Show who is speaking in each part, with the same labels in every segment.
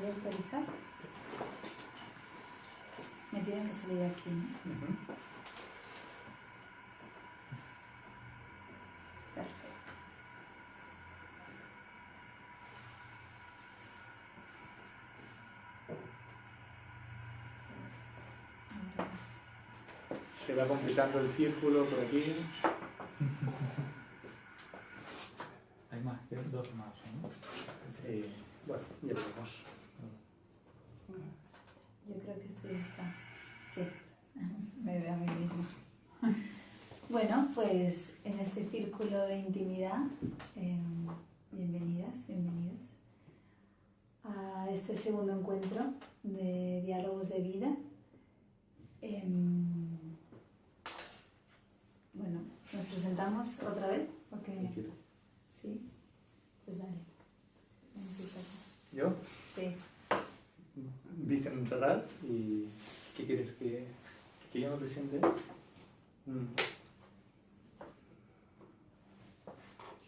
Speaker 1: voy a actualizar. Me tienen que salir aquí, ¿no? Perfecto.
Speaker 2: Se va completando el círculo por aquí.
Speaker 3: Hay más que dos más, ¿no?
Speaker 2: Bueno, ya veremos.
Speaker 1: Yo creo que esto ya está. Sí, me veo a mí mismo. Bueno, pues en este círculo de intimidad, bienvenidas, bienvenidos a este segundo encuentro de diálogos de vida. Bueno, ¿nos presentamos otra vez? Porque... Sí, pues dale.
Speaker 2: ¿Yo?
Speaker 1: Sí.
Speaker 2: Vicente Montserrat, ¿y qué quieres que yo me presente?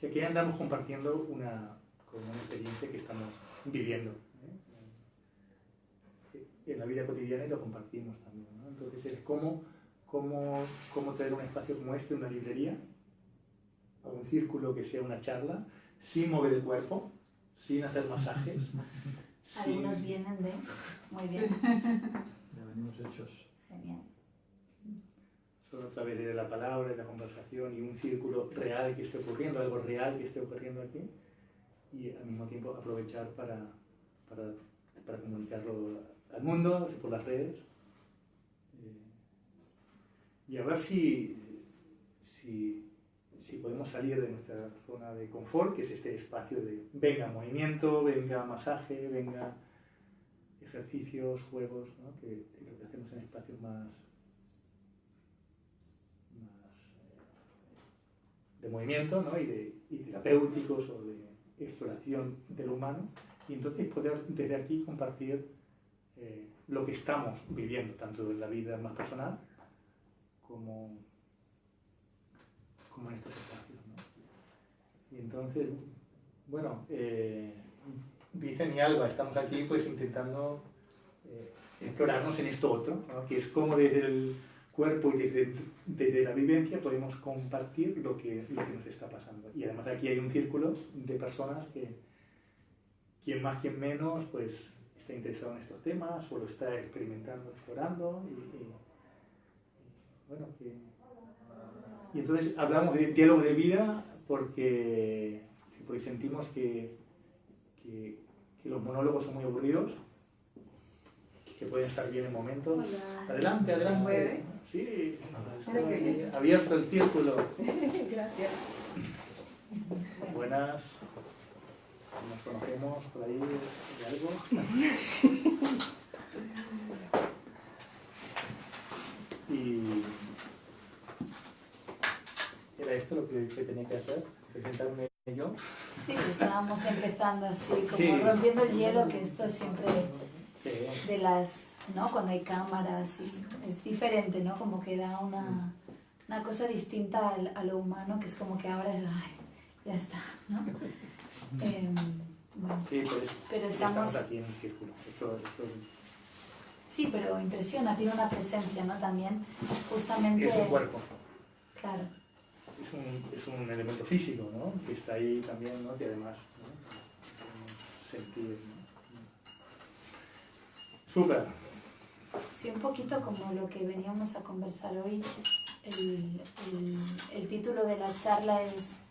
Speaker 2: Y aquí andamos compartiendo una experiencia que estamos viviendo, en la vida cotidiana, y lo compartimos también, ¿no? Entonces es cómo traer un espacio como este, una librería, a un círculo que sea una charla, sin mover el cuerpo, sin hacer masajes.
Speaker 1: Algunos vienen de... Muy bien.
Speaker 3: Ya venimos hechos.
Speaker 1: Genial.
Speaker 2: Solo a través de la palabra, de la conversación y un círculo real que esté ocurriendo, algo real que esté ocurriendo aquí, y al mismo tiempo aprovechar para comunicarlo al mundo por las redes, y a ver si podemos salir de nuestra zona de confort, que es este espacio de venga movimiento, venga masaje, venga ejercicios, juegos, ¿no? que lo que hacemos en espacios más de movimiento, ¿no? y terapéuticos, o de exploración del humano, y entonces poder desde aquí compartir lo que estamos viviendo, tanto en la vida más personal como en estos espacios, ¿no? Y entonces, bueno, Vicen y Alba estamos aquí pues intentando explorarnos en esto otro, ¿no? Que es cómo desde el cuerpo y desde la vivencia podemos compartir lo que nos está pasando. Y además aquí hay un círculo de personas que, quien más, quien menos, pues está interesado en estos temas o lo está experimentando, explorando, bueno, y entonces hablamos de diálogo de vida porque sentimos que los monólogos son muy aburridos, que pueden estar bien en momentos.
Speaker 4: Hola.
Speaker 2: Adelante, adelante.
Speaker 4: ¿Se puede?
Speaker 2: Sí,
Speaker 4: Mira
Speaker 2: abierto el círculo.
Speaker 4: Gracias.
Speaker 2: Buenas. Nos conocemos por ahí de algo. Y era esto lo que tenía que hacer, presentarme yo.
Speaker 1: Sí, estábamos empezando así, como
Speaker 2: Sí.
Speaker 1: rompiendo el hielo, que esto siempre
Speaker 2: Sí.
Speaker 1: de las, ¿no? Cuando hay cámaras, y es diferente, ¿no? Como que da una cosa distinta a lo humano, que es como que ahora es, ay, ya está, ¿no? Bueno,
Speaker 2: Sí,
Speaker 1: pero estamos
Speaker 2: aquí en el círculo. Esto
Speaker 1: sí, pero impresiona, tiene una presencia, ¿no? También, justamente...
Speaker 2: es un cuerpo.
Speaker 1: Claro.
Speaker 2: Es un elemento físico, ¿no? Que está ahí también, ¿no? Que además, ¿no? Sentir, ¿no? Súper.
Speaker 1: Sí, un poquito como lo que veníamos a conversar hoy. El título de la charla es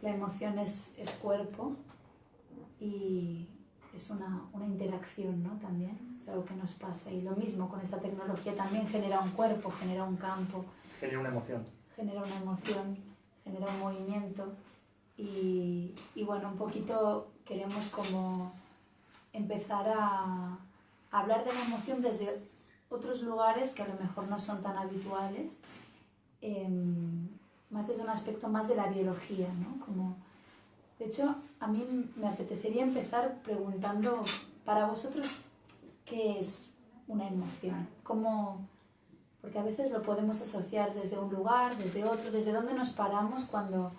Speaker 1: la emoción es cuerpo, y es una interacción, ¿no? También es algo que nos pasa, y lo mismo con esta tecnología también genera un cuerpo, genera un campo,
Speaker 2: Genera una emoción.
Speaker 1: genera una emoción, genera un movimiento, y bueno, un poquito queremos como empezar a hablar de la emoción desde otros lugares que a lo mejor no son tan habituales, más desde un aspecto más de la biología, ¿no? Como, de hecho, a mí me apetecería empezar preguntando, para vosotros, ¿qué es una emoción? ¿Cómo? Porque a veces lo podemos asociar desde un lugar, desde otro, desde dónde nos paramos cuando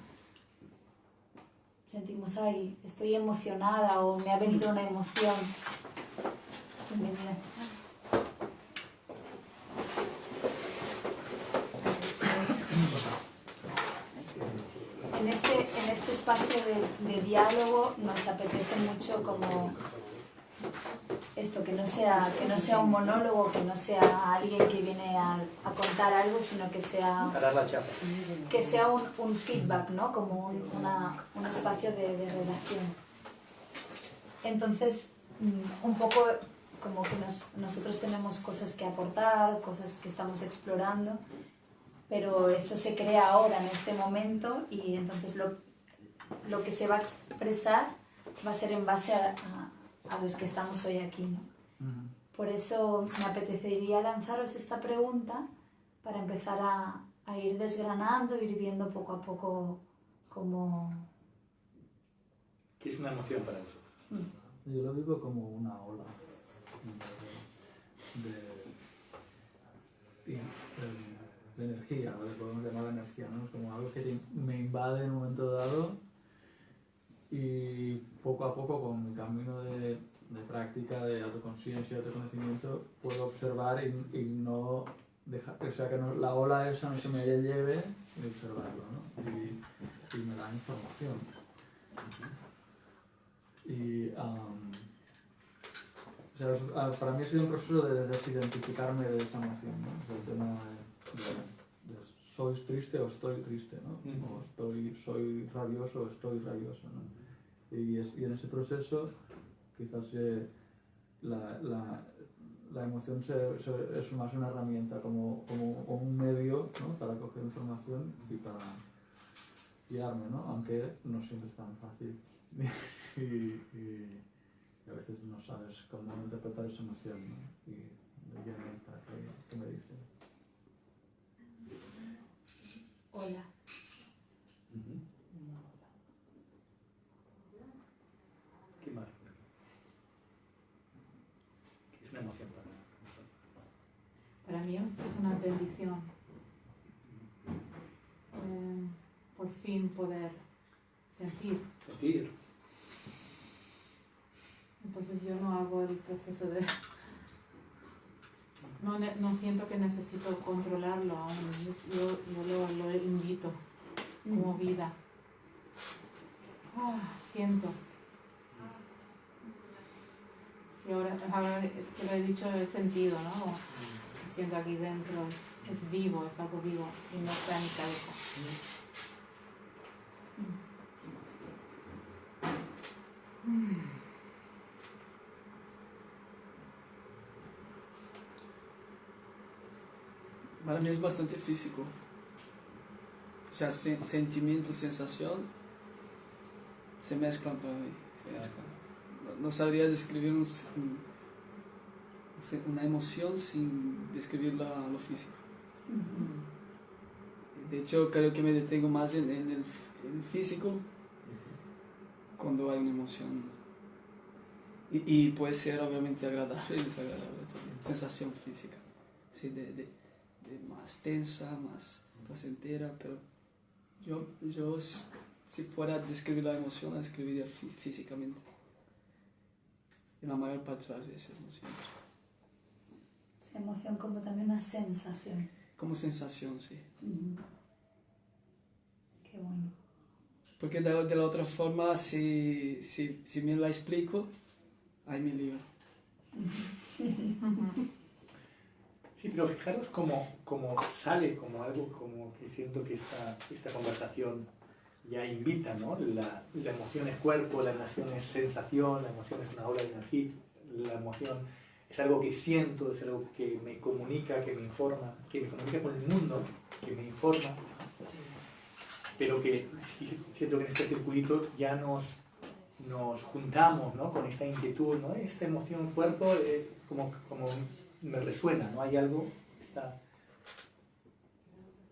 Speaker 1: sentimos, ay, estoy emocionada o me ha venido una emoción. Bienvenida. En este espacio de diálogo nos apetece mucho como esto, que no sea un monólogo, que no sea alguien que viene a contar algo, sino que sea un feedback, ¿no? Como un espacio de relación. Entonces, un poco como que nosotros tenemos cosas que aportar, cosas que estamos explorando, pero esto se crea ahora, en este momento, y entonces lo que se va a expresar va a ser en base a los que estamos hoy aquí, ¿no? Por eso me apetecería lanzaros esta pregunta para empezar a ir desgranando, ir viendo poco a poco cómo...
Speaker 2: ¿Qué es una emoción para vosotros?
Speaker 3: Yo lo digo como una ola de energía, o podemos llamar energía, ¿no? Como algo que me invade en un momento dado y poco a poco con mi camino de práctica, de autoconciencia, de autoconocimiento, puedo observar y no dejar, o sea, que no, la ola esa no se me lleve y observarlo, ¿no? Y me da información. Y o sea, para mí ha sido un proceso de desidentificarme de esa emoción, ¿no? O sea, el tema de soy triste o estoy triste, ¿no? O soy rabioso o estoy rabioso, ¿no? Y en ese proceso quizás la emoción es más una herramienta, como un medio, ¿no? Para coger información y para guiarme, ¿no? Aunque no siempre es tan fácil. y a veces no sabes cómo interpretar esa emoción, ¿no? Y me llaman para que me dicen.
Speaker 1: Hola.
Speaker 2: ¿Qué más? ¿Qué es una emoción para vosotros?
Speaker 5: Para mí es una bendición. Por fin poder sentir. Entonces yo no hago el proceso de... No siento que necesito controlarlo aún. Yo lo invito como vida. Siento. Y ahora que lo he dicho, he sentido, ¿no? Siento aquí dentro, es vivo, es algo vivo y no está en mi cabeza.
Speaker 6: Para mí es bastante físico. O sea, sentimiento, sensación se mezclan para mí. No sabría describir una emoción sin describir lo físico. De hecho, creo que me detengo más en el físico cuando hay una emoción. Y puede ser obviamente agradable y desagradable también. Sensación física. Sí, de más tensa, más placentera, pero yo si fuera a describir la emoción, la describiría físicamente. Y la mayor parte de las veces, no siempre.
Speaker 1: Esa emoción como también una sensación.
Speaker 6: Como sensación, sí.
Speaker 1: Qué bueno.
Speaker 6: Porque de la otra forma, si me la explico, ahí me lío.
Speaker 2: Sí, pero fijaros cómo sale como algo, como que siento que esta conversación ya invita, ¿no? La emoción es cuerpo, la emoción es sensación, la emoción es una ola de energía, la emoción es algo que siento, es algo que me comunica, que me informa, que me comunica con el mundo, que me informa, pero que siento que en este circuito ya nos juntamos, ¿no? Con esta inquietud, ¿no? Esta emoción cuerpo como me resuena, ¿no? Hay algo,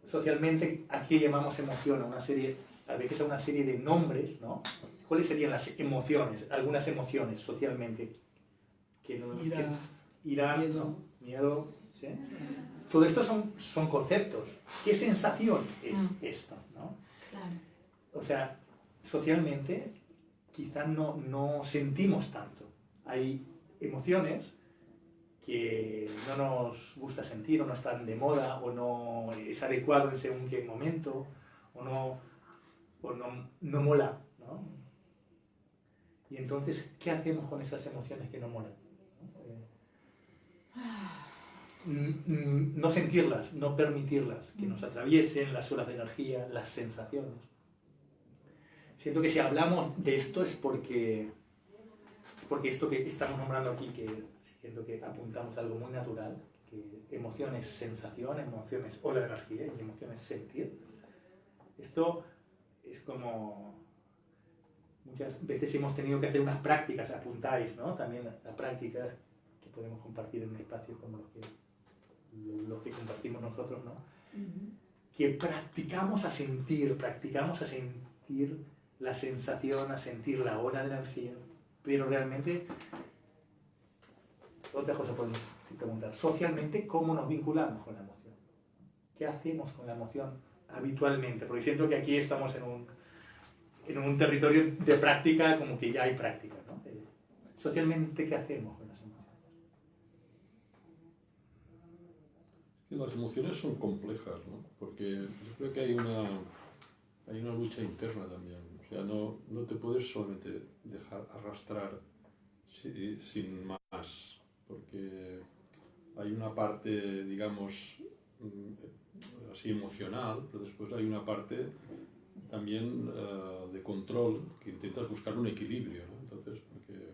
Speaker 2: socialmente aquí llamamos emoción a una serie, a veces a una serie de nombres, ¿no? ¿Cuáles serían las emociones, algunas emociones socialmente? Ira,
Speaker 6: miedo.
Speaker 2: ¿no? Miedo, ¿sí? Todo esto son conceptos. ¿Qué sensación es esto, ¿no?
Speaker 1: Claro.
Speaker 2: O sea, socialmente quizá no sentimos tanto. Hay emociones que no nos gusta sentir, o no están de moda, o no es adecuado en según qué momento, o no mola, ¿no? Y entonces, ¿qué hacemos con esas emociones que no molan? No sentirlas, no permitirlas, que nos atraviesen las olas de energía, las sensaciones. Siento que si hablamos de esto es porque esto que estamos nombrando aquí, que siento que apuntamos a algo muy natural, que emociones sensación, emociones ola de energía y emociones sentir. Esto es como muchas veces hemos tenido que hacer unas prácticas, apuntáis, ¿no? También la práctica que podemos compartir en espacios como los que compartimos nosotros, ¿no? Que practicamos a sentir la sensación, a sentir la ola de energía, pero realmente, otra cosa podemos preguntar, socialmente, ¿cómo nos vinculamos con la emoción? ¿Qué hacemos con la emoción habitualmente? Porque siento que aquí estamos en un territorio de práctica, como que ya hay práctica, ¿no? Socialmente, ¿qué hacemos con las emociones?
Speaker 7: Las emociones son complejas, ¿no? Porque yo creo que hay una lucha interna también. O sea, no te puedes solamente dejar arrastrar sin más, porque hay una parte, digamos, así emocional, pero después hay una parte también de control, que intentas buscar un equilibrio, ¿no? Entonces, porque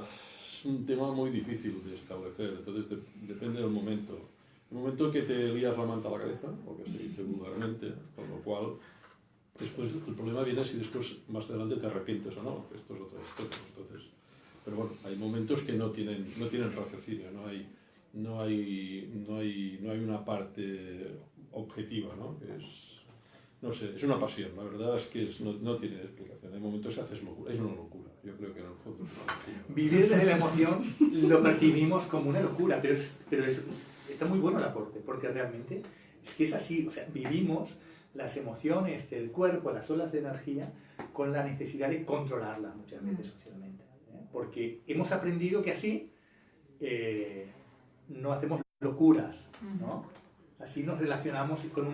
Speaker 7: es un tema muy difícil de establecer, entonces depende del momento. El momento que te lías la manta a la cabeza, o que se dice vulgarmente, con lo cual después el problema viene si después más adelante te arrepientes o no, que esto es otra historia. Entonces, pero bueno, hay momentos que no tienen raciocinio, no hay una parte objetiva, ¿no? Que es, no sé, es una pasión, la verdad es que no tiene explicación. Hay momentos que haces locura, es una locura, yo creo que en el fondo es una locura.
Speaker 2: Vivir desde la emoción lo percibimos como una locura, pero está muy bueno el aporte, porque realmente es que es así, o sea, vivimos las emociones del cuerpo, las olas de energía, con la necesidad de controlarlas muchas veces socialmente, ¿eh? Porque hemos aprendido que así no hacemos locuras, ¿no? Así nos relacionamos con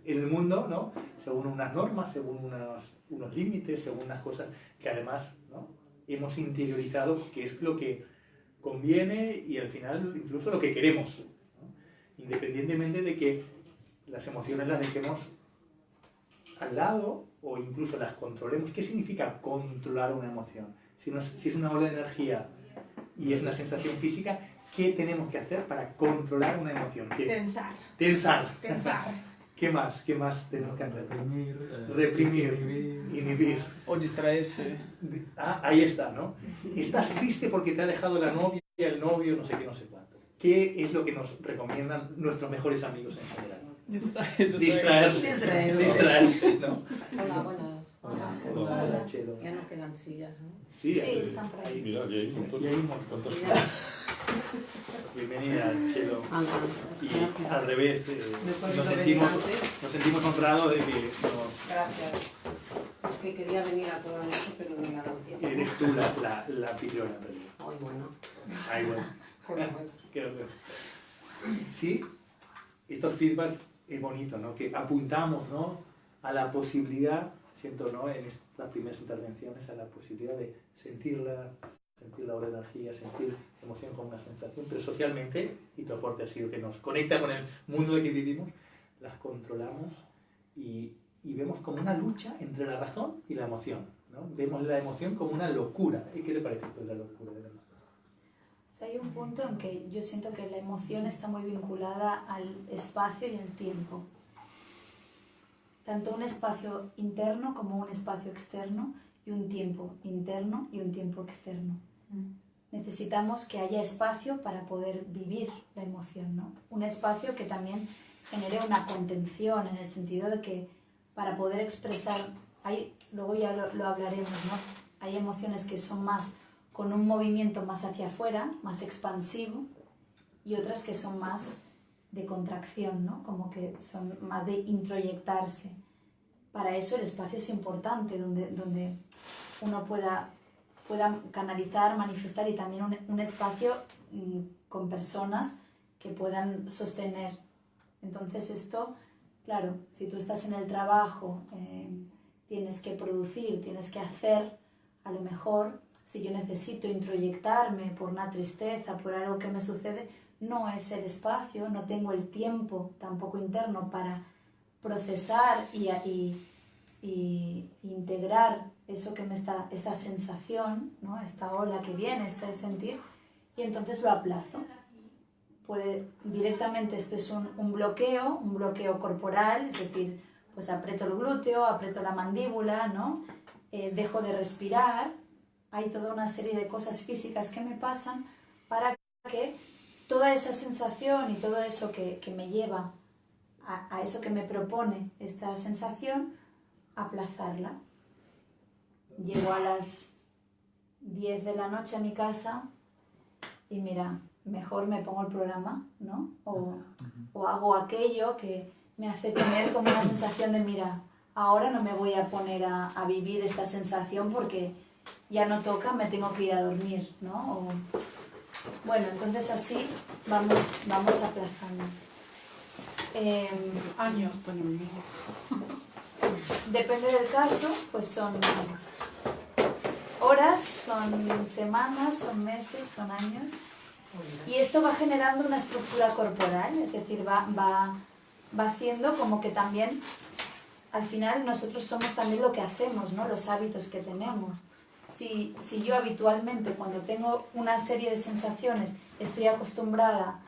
Speaker 2: el mundo, ¿no? Según unas normas, según unos límites, según unas cosas que además, ¿no? Hemos interiorizado que es lo que conviene y al final incluso lo que queremos, ¿no? Independientemente de que las emociones las dejemos al lado o incluso las controlemos. ¿Qué significa controlar una emoción? Si es una ola de energía y es una sensación física, ¿qué tenemos que hacer para controlar una emoción? Tensar. ¿Qué más tenemos que hacer? Reprimir, inhibir.
Speaker 6: O distraerse.
Speaker 2: Ahí está, ¿no? Estás triste porque te ha dejado la novia, el novio, no sé qué, no sé cuánto. ¿Qué es lo que nos recomiendan nuestros mejores amigos en general? Distraerse, ¿no?
Speaker 8: Hola, buenas.
Speaker 2: Hola, Chelo.
Speaker 8: Ya no quedan sillas, ¿no?
Speaker 2: Sí,
Speaker 1: están por ahí.
Speaker 7: Mira, ya hay un montón. ¿Cuántas
Speaker 8: Sí,
Speaker 7: cosas?
Speaker 2: Bienvenida, Chelo.
Speaker 8: Anda.
Speaker 2: Y al revés,
Speaker 8: Después
Speaker 2: nos
Speaker 8: de venir
Speaker 2: sentimos
Speaker 8: antes.
Speaker 2: honrados de que nos...
Speaker 8: Gracias. Es que quería venir a toda noche, pero no me ha dado tiempo.
Speaker 2: Eres tú la anfitriona, en realidad.
Speaker 8: Ay, bueno.
Speaker 2: Ay, bueno.
Speaker 8: Bueno, bueno.
Speaker 2: Creo que... Sí, estos feedbacks es bonito, ¿no? Que apuntamos, ¿no? A la posibilidad, siento, ¿no? En estas primeras intervenciones, a la posibilidad de sentir la ola de energía, sentir emoción como una sensación, pero socialmente, y tu aporte ha sido que nos conecta con el mundo de que vivimos, las controlamos y vemos como una lucha entre la razón y la emoción, ¿no? Vemos la emoción como una locura. ¿Y qué te parece esto de la locura de la emoción?
Speaker 1: O sea, hay un punto en que yo siento que la emoción está muy vinculada al espacio y al tiempo. Tanto un espacio interno como un espacio externo y un tiempo interno y un tiempo externo. Necesitamos que haya espacio para poder vivir la emoción, ¿no? Un espacio que también genere una contención en el sentido de que para poder expresar, luego ya lo hablaremos, ¿no? Hay emociones que son más con un movimiento más hacia afuera, más expansivo, y otras que son más de contracción, ¿no? Como que son más de introyectarse. para eso el espacio es importante, donde uno pueda canalizar, manifestar, y también un espacio con personas que puedan sostener. Entonces esto, claro, si tú estás en el trabajo, tienes que producir, tienes que hacer, a lo mejor, si yo necesito introyectarme por una tristeza, por algo que me sucede, no es el espacio, no tengo el tiempo tampoco interno para procesar y integrar eso que esta sensación, ¿no? Esta ola que viene, este sentir, y entonces lo aplazo. Directamente este es un bloqueo corporal, es decir, pues aprieto el glúteo, aprieto la mandíbula, ¿no? Dejo de respirar. Hay toda una serie de cosas físicas que me pasan para que toda esa sensación y todo eso que me lleva a eso que me propone esta sensación, aplazarla. Llego a las 10 de la noche a mi casa y mira, mejor me pongo el programa, ¿no? O hago aquello que me hace tener como una sensación de, mira, ahora no me voy a poner a vivir esta sensación porque ya no toca, me tengo que ir a dormir, ¿no? Bueno, entonces así vamos aplazando.
Speaker 5: Años.
Speaker 1: Depende del caso, pues son horas, son semanas, son meses, son años. Y esto va generando una estructura corporal, es decir, va haciendo como que también, al final nosotros somos también lo que hacemos, ¿no? Los hábitos que tenemos. Si yo habitualmente, cuando tengo una serie de sensaciones, estoy acostumbrada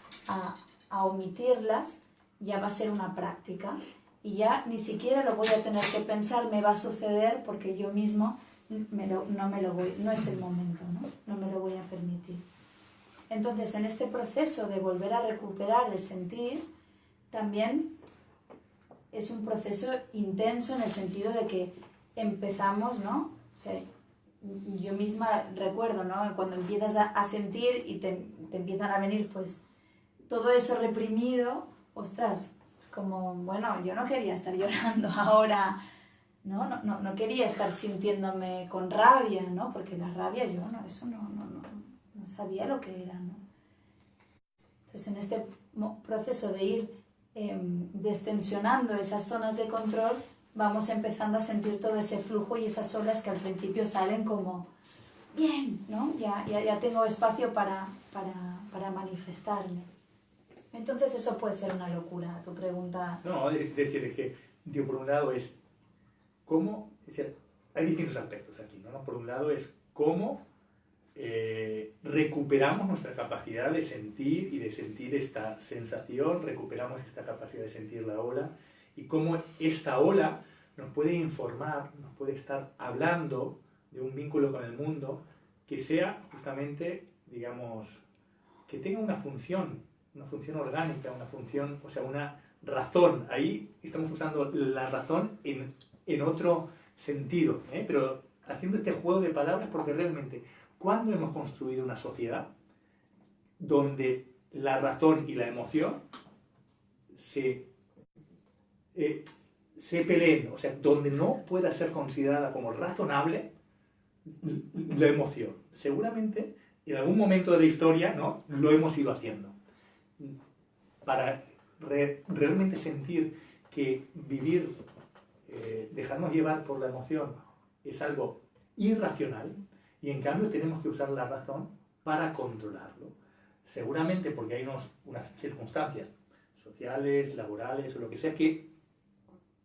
Speaker 1: a omitirlas, ya va a ser una práctica y ya ni siquiera lo voy a tener que pensar, me va a suceder porque yo mismo no es el momento, no me lo voy a permitir. Entonces, en este proceso de volver a recuperar el sentir, también es un proceso intenso en el sentido de que empezamos, ¿no? O sea, yo misma recuerdo, ¿no? Cuando empiezas a sentir y te empiezan a venir, pues, todo eso reprimido, ostras, como, bueno, yo no quería estar llorando ahora, no quería estar sintiéndome con rabia, ¿no? Porque la rabia yo no sabía lo que era, ¿no? Entonces, en este proceso de ir destensionando esas zonas de control, vamos empezando a sentir todo ese flujo y esas olas que al principio salen como, bien, ¿no? Ya tengo espacio para manifestarme. Entonces eso puede ser una locura, tu pregunta.
Speaker 2: No, es decir, es que, digo, por un lado es cómo, es decir, hay distintos aspectos aquí, ¿no? Por un lado es cómo recuperamos nuestra capacidad de sentir y de sentir esta sensación, recuperamos esta capacidad de sentir la ola, y cómo esta ola nos puede informar, nos puede estar hablando de un vínculo con el mundo que sea justamente, digamos, que tenga una función orgánica, una función, o sea, una razón. Ahí estamos usando la razón en otro sentido, pero haciendo este juego de palabras, porque realmente, ¿cuándo hemos construido una sociedad donde la razón y la emoción se peleen? O sea, donde no pueda ser considerada como razonable la emoción. Seguramente, en algún momento de la historia, ¿no?, lo hemos ido haciendo. Para realmente sentir que vivir, dejarnos llevar por la emoción, es algo irracional, y en cambio tenemos que usar la razón para controlarlo. Seguramente porque hay unas circunstancias sociales, laborales o lo que sea que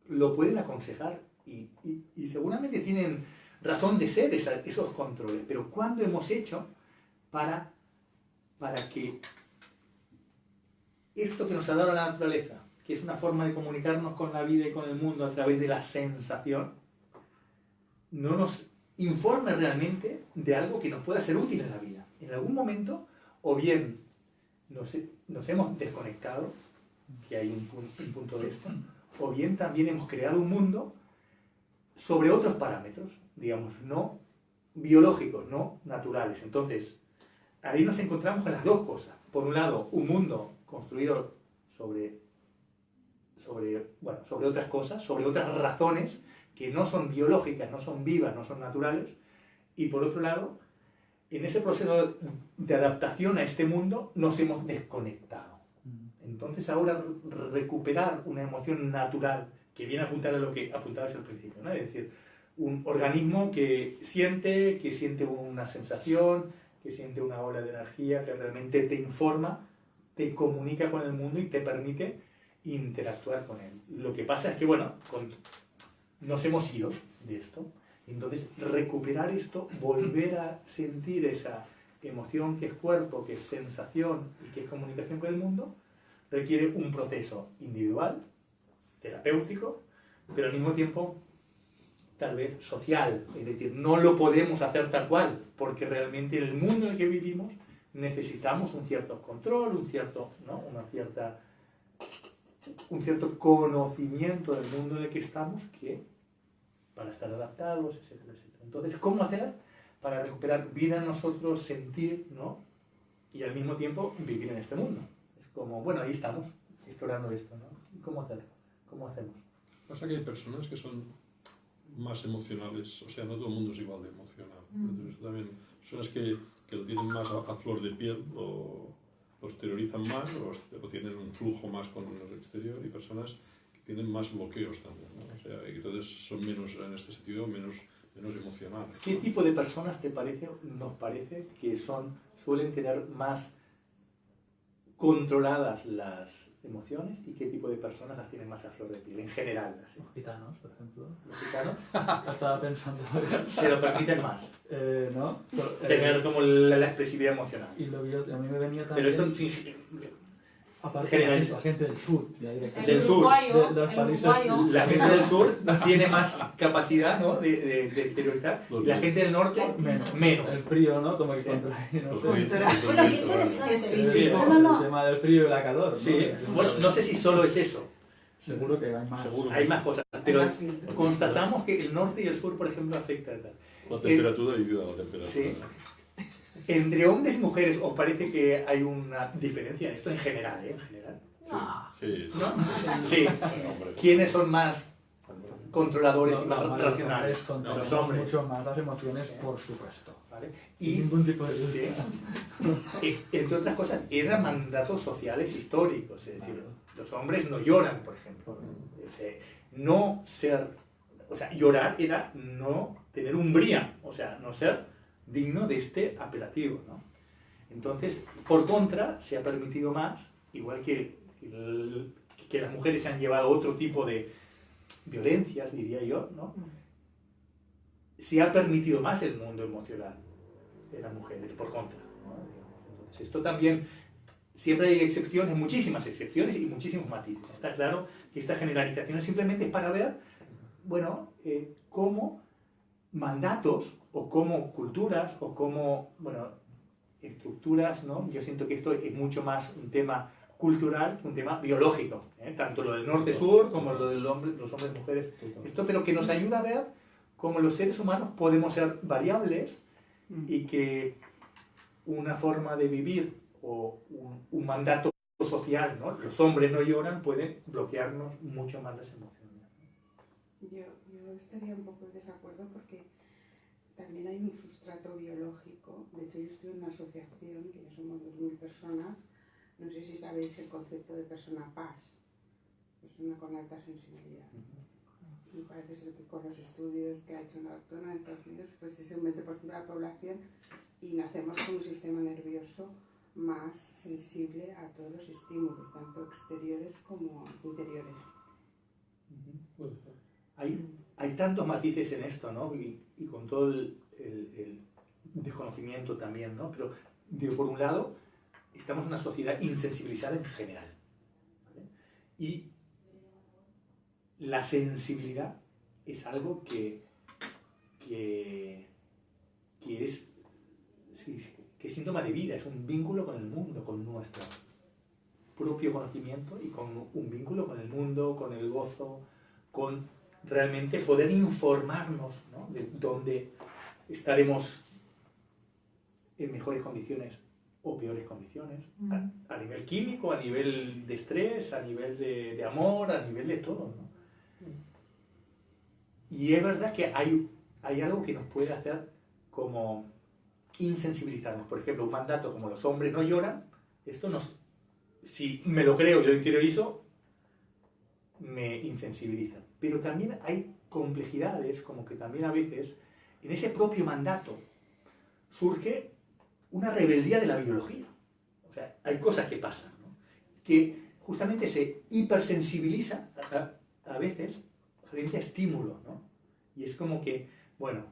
Speaker 2: lo pueden aconsejar y seguramente tienen razón de ser esos controles. Pero ¿cuándo hemos hecho para que esto que nos ha dado la naturaleza, que es una forma de comunicarnos con la vida y con el mundo a través de la sensación, no nos informe realmente de algo que nos pueda ser útil en la vida? En algún momento, o bien nos hemos desconectado, que hay un punto de esto, o bien también hemos creado un mundo sobre otros parámetros, digamos, no biológicos, no naturales. Entonces, ahí nos encontramos con las dos cosas. Por un lado, un mundo construido sobre sobre otras cosas, sobre otras razones que no son biológicas, no son vivas, no son naturales, y por otro lado, en ese proceso de adaptación a este mundo nos hemos desconectado. Entonces ahora recuperar una emoción natural que viene a apuntar a lo que apuntabas al principio, ¿no? Es decir, un organismo que siente una sensación, que siente una ola de energía, que realmente te informa, te comunica con el mundo y te permite interactuar con él. Lo que pasa es que, bueno, nos hemos ido de esto. Entonces, recuperar esto, volver a sentir esa emoción que es cuerpo, que es sensación y que es comunicación con el mundo, requiere un proceso individual, terapéutico, pero al mismo tiempo tal vez social. Es decir, no lo podemos hacer tal cual, porque realmente en el mundo en el que vivimos necesitamos un cierto control, un cierto conocimiento del mundo en el que estamos, que para estar adaptados, etcétera, etcétera. Entonces, ¿cómo hacer para recuperar vida en nosotros, sentir, ¿no? Y al mismo tiempo vivir en este mundo? Es como, bueno, ahí estamos, explorando esto, ¿no? ¿Cómo hacerlo? ¿Cómo hacemos?
Speaker 7: Pasa que hay personas que son más emocionales, o sea, no todo el mundo es igual de emocional. Entonces, también personas que lo tienen más a flor de piel, o los exteriorizan más, o tienen un flujo más con el exterior, y personas que tienen más bloqueos también, ¿no? O sea, y entonces son menos, en este sentido, menos emocionales.
Speaker 2: ¿Qué tipo de personas nos parece que suelen tener más controladas las emociones, y qué tipo de personas las tienen más a flor de piel, en general? Así.
Speaker 3: Los gitanos, por ejemplo.
Speaker 2: Los gitanos
Speaker 3: Estaba pensando.
Speaker 2: se lo permiten más,
Speaker 3: ¿no?
Speaker 2: tener como la expresividad emocional.
Speaker 3: Y lo que a mí me venía
Speaker 2: Pero
Speaker 3: también...
Speaker 2: esto sin
Speaker 3: aparte
Speaker 2: generaliza.
Speaker 3: la gente del sur, ya directamente.
Speaker 2: Del sur.
Speaker 5: Uruguayo,
Speaker 3: De los
Speaker 5: el
Speaker 3: países-
Speaker 5: uruguayo.
Speaker 2: La gente del sur tiene más capacidad, ¿no? de exteriorizar, y la gente del norte menos.
Speaker 3: El frío, ¿no? Como que
Speaker 2: Sí.
Speaker 3: contrae, ¿no?
Speaker 7: Los
Speaker 3: sé.
Speaker 7: provincias-
Speaker 1: Bueno, qué interesante.
Speaker 4: Es
Speaker 2: Sí.
Speaker 4: físico.
Speaker 1: No.
Speaker 3: El tema del frío y la calor, ¿no?
Speaker 2: Sí. Bueno, no sé si solo es eso,
Speaker 3: Seguro que hay más.
Speaker 7: Seguro.
Speaker 2: hay más cosas, pero
Speaker 4: Más filtros.
Speaker 2: constatamos que el norte y el sur, por ejemplo, afecta a tal.
Speaker 7: La temperatura ayuda a la temperatura.
Speaker 2: Sí. Entre hombres y mujeres, ¿os parece que hay una diferencia en esto en general? En general.
Speaker 7: Sí,
Speaker 2: ¿No? Sí.
Speaker 7: sí, hombre.
Speaker 2: ¿Quiénes son más controladores y más
Speaker 3: Los
Speaker 2: racionales?
Speaker 3: hombres controlamos
Speaker 2: Los hombres.
Speaker 3: mucho más las emociones, por supuesto.
Speaker 2: ¿Vale?
Speaker 3: Sin
Speaker 2: Y,
Speaker 3: ningún tipo de
Speaker 2: sí,
Speaker 3: duda.
Speaker 2: entre otras cosas, eran mandatos sociales históricos. Es decir, los hombres no lloran, por ejemplo. O sea, llorar era no tener umbría, o sea, no ser digno de este apelativo, ¿no? Entonces, por contra, se ha permitido más, igual que las mujeres se han llevado otro tipo de violencias, diría yo, ¿no? Se ha permitido más el mundo emocional de las mujeres, por contra, ¿no? Entonces, esto también, siempre hay excepciones, muchísimas excepciones y muchísimos matices. Está claro que esta generalización es simplemente para ver, bueno, cómo mandatos, o cómo culturas, o cómo, bueno, estructuras, ¿no? Yo siento que esto es mucho más un tema cultural que un tema biológico, ¿eh? Tanto lo del norte-sur como lo de los hombres-mujeres. Esto, pero que nos ayuda a ver cómo los seres humanos podemos ser variables, y que una forma de vivir o un mandato social, ¿no? Los hombres no lloran, puede bloquearnos mucho más las emociones.
Speaker 4: Yo estaría un poco en desacuerdo porque también hay un sustrato biológico. De hecho, yo estoy en una asociación, que ya somos 2000 personas. No sé si sabéis el concepto de persona paz, persona con alta sensibilidad. Y parece ser que con los estudios que ha hecho una doctora en Estados Unidos, pues es un 20% de la población, y nacemos con un sistema nervioso más sensible a todos los estímulos, tanto exteriores como interiores.
Speaker 2: Hay tantos matices en esto, ¿no? Y con todo el desconocimiento también, ¿no? Pero, digo, por un lado, estamos en una sociedad insensibilizada en general, ¿vale? Y la sensibilidad es algo que es síntoma de vida, es un vínculo con el mundo, con nuestro propio conocimiento, y con un vínculo con el mundo, con el gozo, con realmente poder informarnos, ¿no? De dónde estaremos en mejores condiciones o peores condiciones, a nivel químico, a nivel de estrés, a nivel de amor, a nivel de todo, ¿no? Y es verdad que hay algo que nos puede hacer como insensibilizarnos. Por ejemplo, un mandato como los hombres no lloran, esto nos, si me lo creo y lo interiorizo, me insensibiliza. Pero también hay complejidades, como que también a veces en ese propio mandato surge una rebeldía de la biología. O sea, hay cosas que pasan, ¿no? Que justamente se hipersensibiliza a veces frente a estímulos, ¿no? Y es como que, bueno,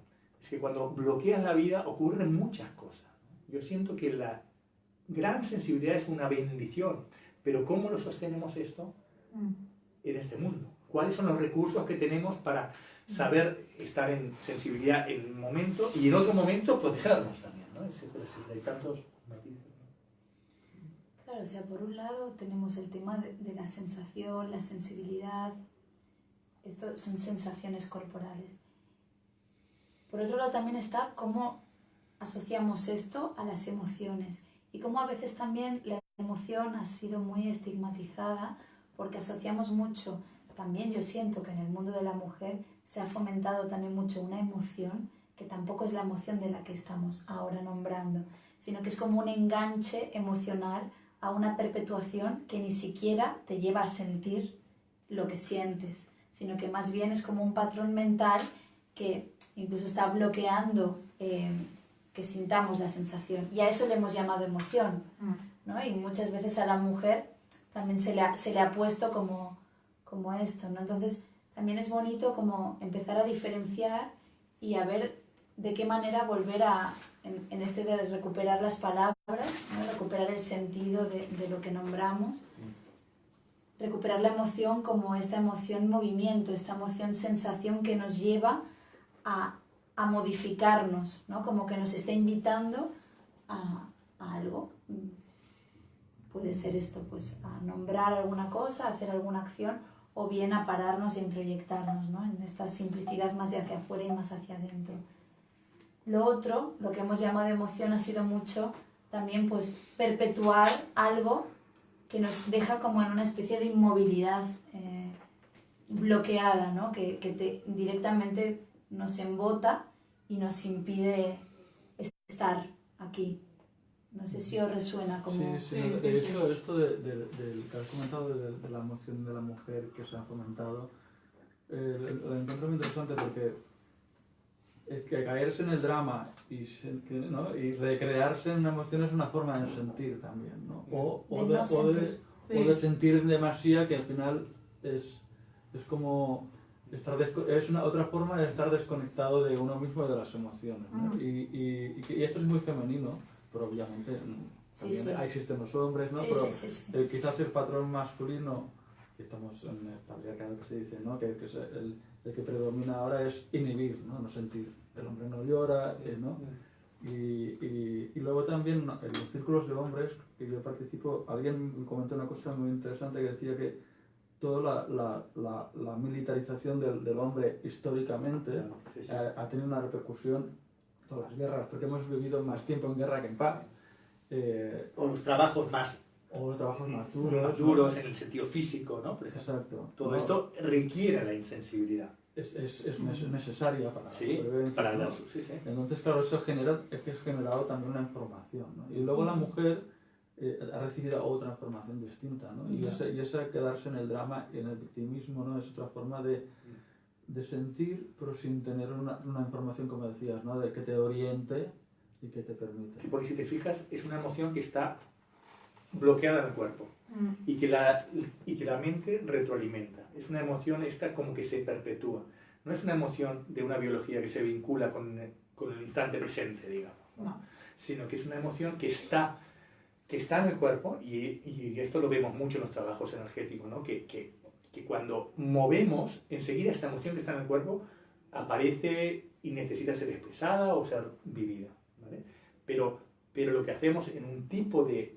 Speaker 2: es que cuando bloqueas la vida ocurren muchas cosas, ¿no? Yo siento que la gran sensibilidad es una bendición, pero ¿cómo lo sostenemos esto en este mundo? ¿Cuáles son los recursos que tenemos para saber estar en sensibilidad en un momento y en otro momento protegernos también, ¿no? Hay tantos matices, ¿no?
Speaker 1: Claro, o sea, por un lado tenemos el tema de la sensación, la sensibilidad, esto son sensaciones corporales. Por otro lado también está cómo asociamos esto a las emociones y cómo a veces también la emoción ha sido muy estigmatizada porque asociamos mucho, también yo siento que en el mundo de la mujer se ha fomentado también mucho una emoción que tampoco es la emoción de la que estamos ahora nombrando, sino que es como un enganche emocional a una perpetuación que ni siquiera te lleva a sentir lo que sientes, sino que más bien es como un patrón mental que incluso está bloqueando que sintamos la sensación. Y a eso le hemos llamado emoción, ¿no? Y muchas veces a la mujer también se le ha puesto como esto, ¿no? Entonces también es bonito como empezar a diferenciar y a ver de qué manera volver a, en este de recuperar las palabras, ¿no? Recuperar el sentido de lo que nombramos, recuperar la emoción como esta emoción movimiento, esta emoción sensación que nos lleva a modificarnos, ¿no? Como que nos está invitando a algo. Puede ser esto, pues a nombrar alguna cosa, a hacer alguna acción, o bien a pararnos y introyectarnos, ¿no? En esta simplicidad más de hacia afuera y más hacia adentro. Lo otro, lo que hemos llamado emoción, ha sido mucho también pues perpetuar algo que nos deja como en una especie de inmovilidad bloqueada, ¿no? Que directamente nos embota y nos impide estar aquí. No sé si os resuena como...
Speaker 3: Sí, de hecho, esto del que has comentado de la emoción de la mujer que se ha fomentado, lo encuentro muy interesante porque es que caerse en el drama ¿no? y recrearse en una emoción es una forma de sentir también, ¿no? O de sentir en demasía, que al final es como es una otra forma de estar desconectado de uno mismo y de las emociones, ¿no? Y esto es muy femenino, pero obviamente también existen los hombres, ¿no? Pero quizás el patrón masculino, que estamos en el patriarcado que se dice, ¿no? Que es el que predomina ahora es inhibir, no sentir. El hombre no llora, ¿no? Y luego también en los círculos de hombres que yo participo, alguien me comentó una cosa muy interesante que decía que toda la militarización del hombre históricamente ha tenido una repercusión, todas las guerras, porque hemos vivido más tiempo en guerra que en paz.
Speaker 2: O los trabajos más
Speaker 3: duros,
Speaker 2: en el sentido físico, ¿no?
Speaker 3: Exacto.
Speaker 2: Todo esto requiere la insensibilidad.
Speaker 3: Es necesaria para la
Speaker 2: sobrevivencia. Para
Speaker 3: ¿no?
Speaker 2: sí.
Speaker 3: Entonces, claro, eso es generado también una información, ¿no? Y luego la mujer ha recibido otra información distinta, ¿no? Y ese quedarse en el drama y en el victimismo, ¿no? Es otra forma de sentir, pero sin tener una información, como decías, ¿no? De que te oriente y que te permite.
Speaker 2: Sí, porque si te fijas, es una emoción que está bloqueada en el cuerpo y que la mente retroalimenta. Es una emoción esta como que se perpetúa. No es una emoción de una biología que se vincula con el instante presente, digamos, ¿no? Sino que es una emoción que está en el cuerpo y esto lo vemos mucho en los trabajos energéticos, ¿no? Que cuando movemos, enseguida esta emoción que está en el cuerpo aparece y necesita ser expresada o ser vivida, ¿vale? Pero lo que hacemos en un tipo de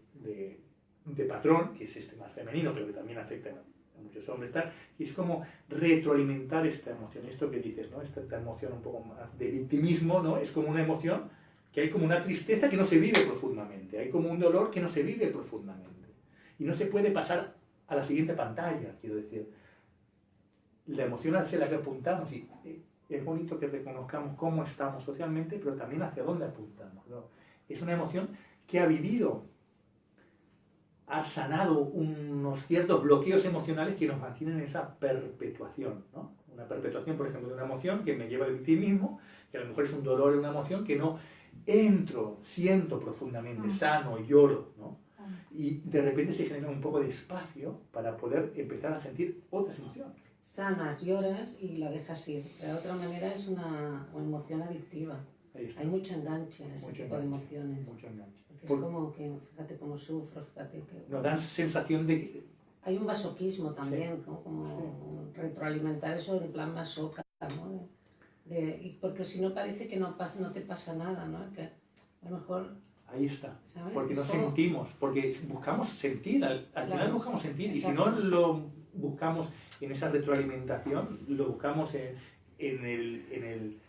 Speaker 2: patrón, que es este más femenino, pero que también afecta a muchos hombres, y es como retroalimentar esta emoción, esto que dices, ¿no? Esta emoción un poco más de victimismo, ¿no? Es como una emoción que hay como una tristeza que no se vive profundamente, hay como un dolor que no se vive profundamente. Y no se puede pasar a la siguiente pantalla, quiero decir. La emoción hacia la que apuntamos, y es bonito que reconozcamos cómo estamos socialmente, pero también hacia dónde apuntamos, ¿no? Es una emoción que ha vivido, ha sanado unos ciertos bloqueos emocionales que nos mantienen en esa perpetuación, ¿no? Una perpetuación, por ejemplo, de una emoción que me lleva al victimismo, que a lo mejor es un dolor, una emoción que no entro, siento profundamente, sano, lloro, ¿no? Y de repente se genera un poco de espacio para poder empezar a sentir otras emociones.
Speaker 8: Sanas, lloras y la dejas ir. De otra manera es una emoción adictiva. Hay mucho enganche en ese tipo de emociones.
Speaker 2: Mucho enganche.
Speaker 8: Es como que, fíjate cómo sufro, fíjate que...
Speaker 2: Nos dan sensación de que...
Speaker 8: Hay un masoquismo también, ¿no? Como retroalimentar eso en plan masoca, ¿no? Porque si no parece que no te pasa nada, ¿no? Que a lo mejor...
Speaker 2: Ahí está.
Speaker 8: ¿Sabes?
Speaker 2: Porque no
Speaker 8: Es como...
Speaker 2: sentimos, porque buscamos sentir, al final buscamos sentir, exacto. Y si no lo buscamos en esa retroalimentación, lo buscamos en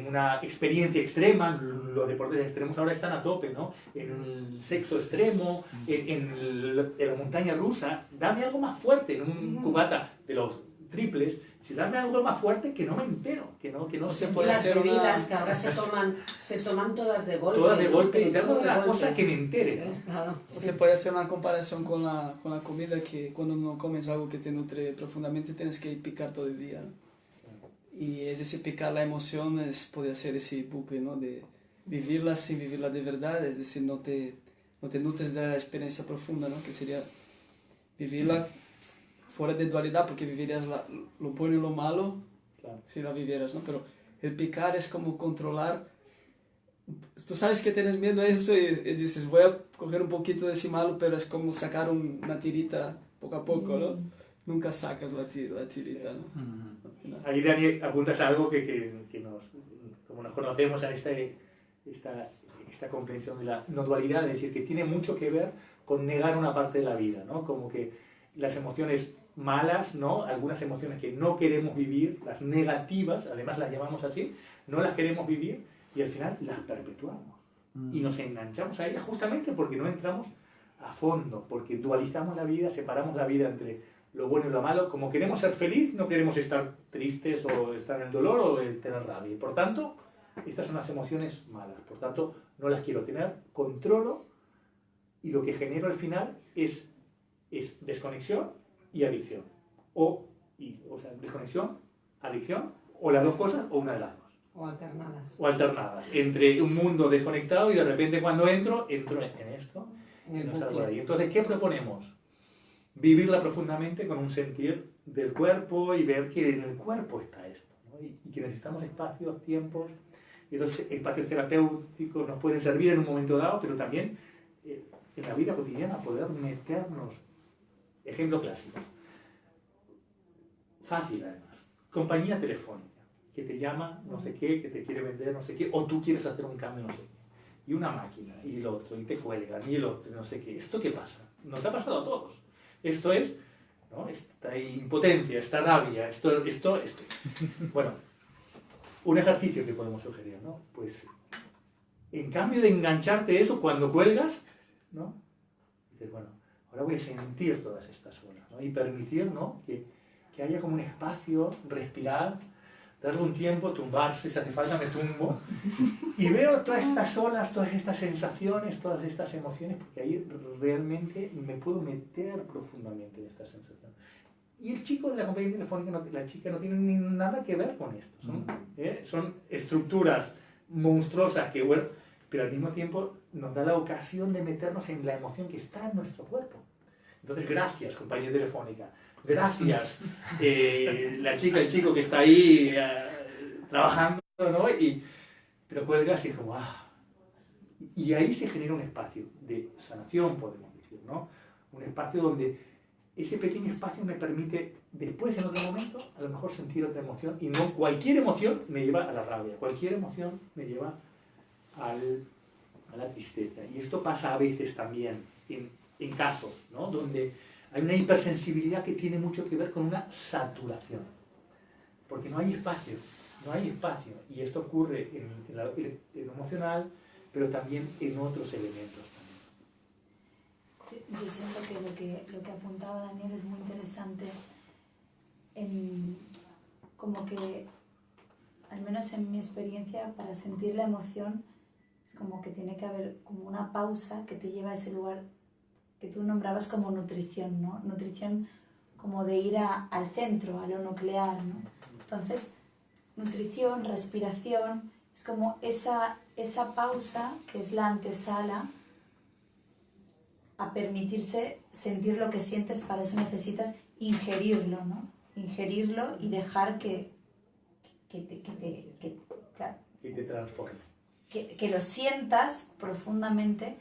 Speaker 2: una experiencia extrema. Los deportes extremos ahora están a tope, ¿no? En el sexo extremo, en la montaña rusa. Dame algo más fuerte, en un cubata de los triples, si dame algo más fuerte que no me entero, que no
Speaker 8: se puede las hacer bebidas que ahora se toman todas de golpe.
Speaker 2: Todas de golpe, y dame una cosa que me entere, ¿no?
Speaker 6: Claro. Se puede hacer una comparación con la comida, que cuando no comes algo que te nutre profundamente tienes que picar todo el día, ¿no? Y es decir, picar la emoción puede ser ese bucle, ¿no? De vivirla sin vivirla de verdad, es decir, no te nutres de la experiencia profunda, ¿no? Que sería vivirla fuera de dualidad, porque vivirías lo bueno y lo malo, claro, si la vivieras, ¿no? Pero el picar es como controlar. Tú sabes que tienes miedo a eso y dices, voy a coger un poquito de ese malo, pero es como sacar una tirita poco a poco, ¿no? Nunca sacas la tirita, ¿no?
Speaker 2: Ahí, Dani, apuntas a algo que como nos conocemos a esta comprensión de la no dualidad, es decir, que tiene mucho que ver con negar una parte de la vida, ¿no? Como que las emociones malas, ¿no? Algunas emociones que no queremos vivir, las negativas, además las llamamos así, no las queremos vivir y al final las perpetuamos. Y nos enganchamos a ellas justamente porque no entramos a fondo, porque dualizamos la vida, separamos la vida entre lo bueno y lo malo. Como queremos ser feliz, no queremos estar tristes o estar en el dolor o tener rabia. Y por tanto, estas son las emociones malas. Por tanto, no las quiero tener, controlo, y lo que genero al final es desconexión y adicción. O sea, desconexión, adicción, o las dos cosas, o una de las dos.
Speaker 8: O alternadas.
Speaker 2: O alternadas. Entre un mundo desconectado y de repente cuando entro en esto y no salgo de ahí. Entonces, ¿qué proponemos? Vivirla profundamente con un sentir del cuerpo y ver que en el cuerpo está esto, ¿no? Y que necesitamos espacios, tiempos, y los espacios terapéuticos nos pueden servir en un momento dado, pero también en la vida cotidiana poder meternos. Ejemplo clásico. Fácil además. Compañía telefónica, que te llama, no sé qué, que te quiere vender, no sé qué, o tú quieres hacer un cambio, no sé qué. Y una máquina, y el otro, y te cuelgan, y el otro, no sé qué. ¿Esto qué pasa? Nos ha pasado a todos. Esto es, ¿no? Esta impotencia, esta rabia, esto. Bueno, un ejercicio que podemos sugerir, ¿no? Pues, en cambio de engancharte eso cuando cuelgas, ¿no? Dices, bueno, ahora voy a sentir todas estas olas, ¿no? Y permitir, ¿no? que haya como un espacio, respirar, darle un tiempo, tumbarse, si hace falta me tumbo, y veo todas estas olas, todas estas sensaciones, todas estas emociones, porque ahí realmente me puedo meter profundamente en esta sensación. Y el chico de la compañía telefónica, la chica, no tiene ni nada que ver con esto. Son estructuras monstruosas que, bueno, pero al mismo tiempo nos da la ocasión de meternos en la emoción que está en nuestro cuerpo. Entonces, gracias, compañía telefónica. Gracias, la chica, el chico que está ahí trabajando, ¿no? Pero cuelgas y es como, Y ahí se genera un espacio de sanación, podemos decir, ¿no? Un espacio donde ese pequeño espacio me permite, después, en otro momento, a lo mejor sentir otra emoción. Y no cualquier emoción me lleva a la rabia, cualquier emoción me lleva a la tristeza. Y esto pasa a veces también en casos, ¿no? Donde hay una hipersensibilidad que tiene mucho que ver con una saturación. Porque no hay espacio no hay espacio. Y esto ocurre en lo emocional, pero también en otros elementos también.
Speaker 1: Yo siento que lo que apuntaba Daniel es muy interesante, como que, al menos en mi experiencia, para sentir la emoción, es como que tiene que haber como una pausa que te lleva a ese lugar que tú nombrabas como nutrición, ¿no? Nutrición como de ir al centro, a lo nuclear, ¿no? Entonces, nutrición, respiración, es como esa pausa que es la antesala a permitirse sentir lo que sientes. Para eso necesitas ingerirlo, ¿no? Ingerirlo y dejar que
Speaker 2: te transforme.
Speaker 1: Que lo sientas profundamente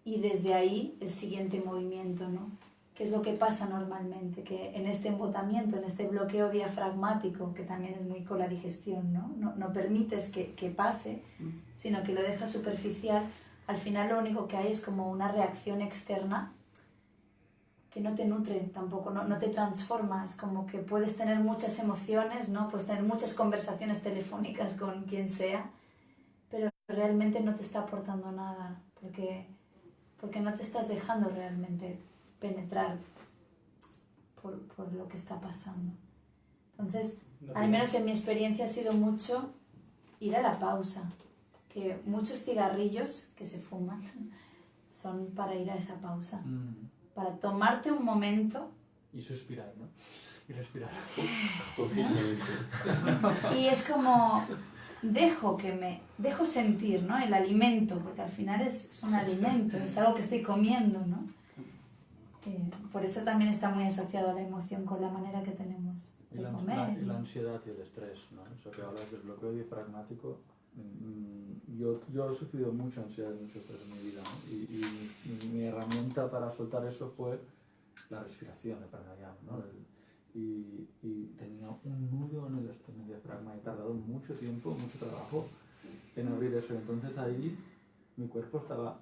Speaker 1: y desde ahí el siguiente movimiento, ¿no? ¿Qué es lo que pasa normalmente? Que en este embotamiento, en este bloqueo diafragmático, que también es muy con la digestión, ¿no? No permites que pase, sino que lo dejas superficial. Al final lo único que hay es como una reacción externa que no te nutre tampoco, no te transforma. Es como que puedes tener muchas emociones, ¿no? Puedes tener muchas conversaciones telefónicas con quien sea, pero realmente no te está aportando nada, porque no te estás dejando realmente penetrar por lo que está pasando. Entonces, al menos en mi experiencia ha sido mucho ir a la pausa, que muchos cigarrillos que se fuman son para ir a esa pausa, para tomarte un momento
Speaker 3: y suspirar, ¿no? Y respirar.
Speaker 1: Y es como dejo sentir, ¿no? El alimento, porque al final es un alimento, es algo que estoy comiendo, ¿no? Por eso también está muy asociado a la emoción con la manera que tenemos de comer.
Speaker 3: Y la ansiedad y el estrés, ¿no? Eso que hablas del bloqueo diafragmático. Yo he sufrido mucha ansiedad y mucho estrés en mi vida, ¿no? Y mi herramienta para soltar eso fue la respiración, el pranayama, ¿no? Y tenía un nudo en el diafragma. He tardado mucho tiempo, mucho trabajo en abrir eso. Entonces ahí mi cuerpo estaba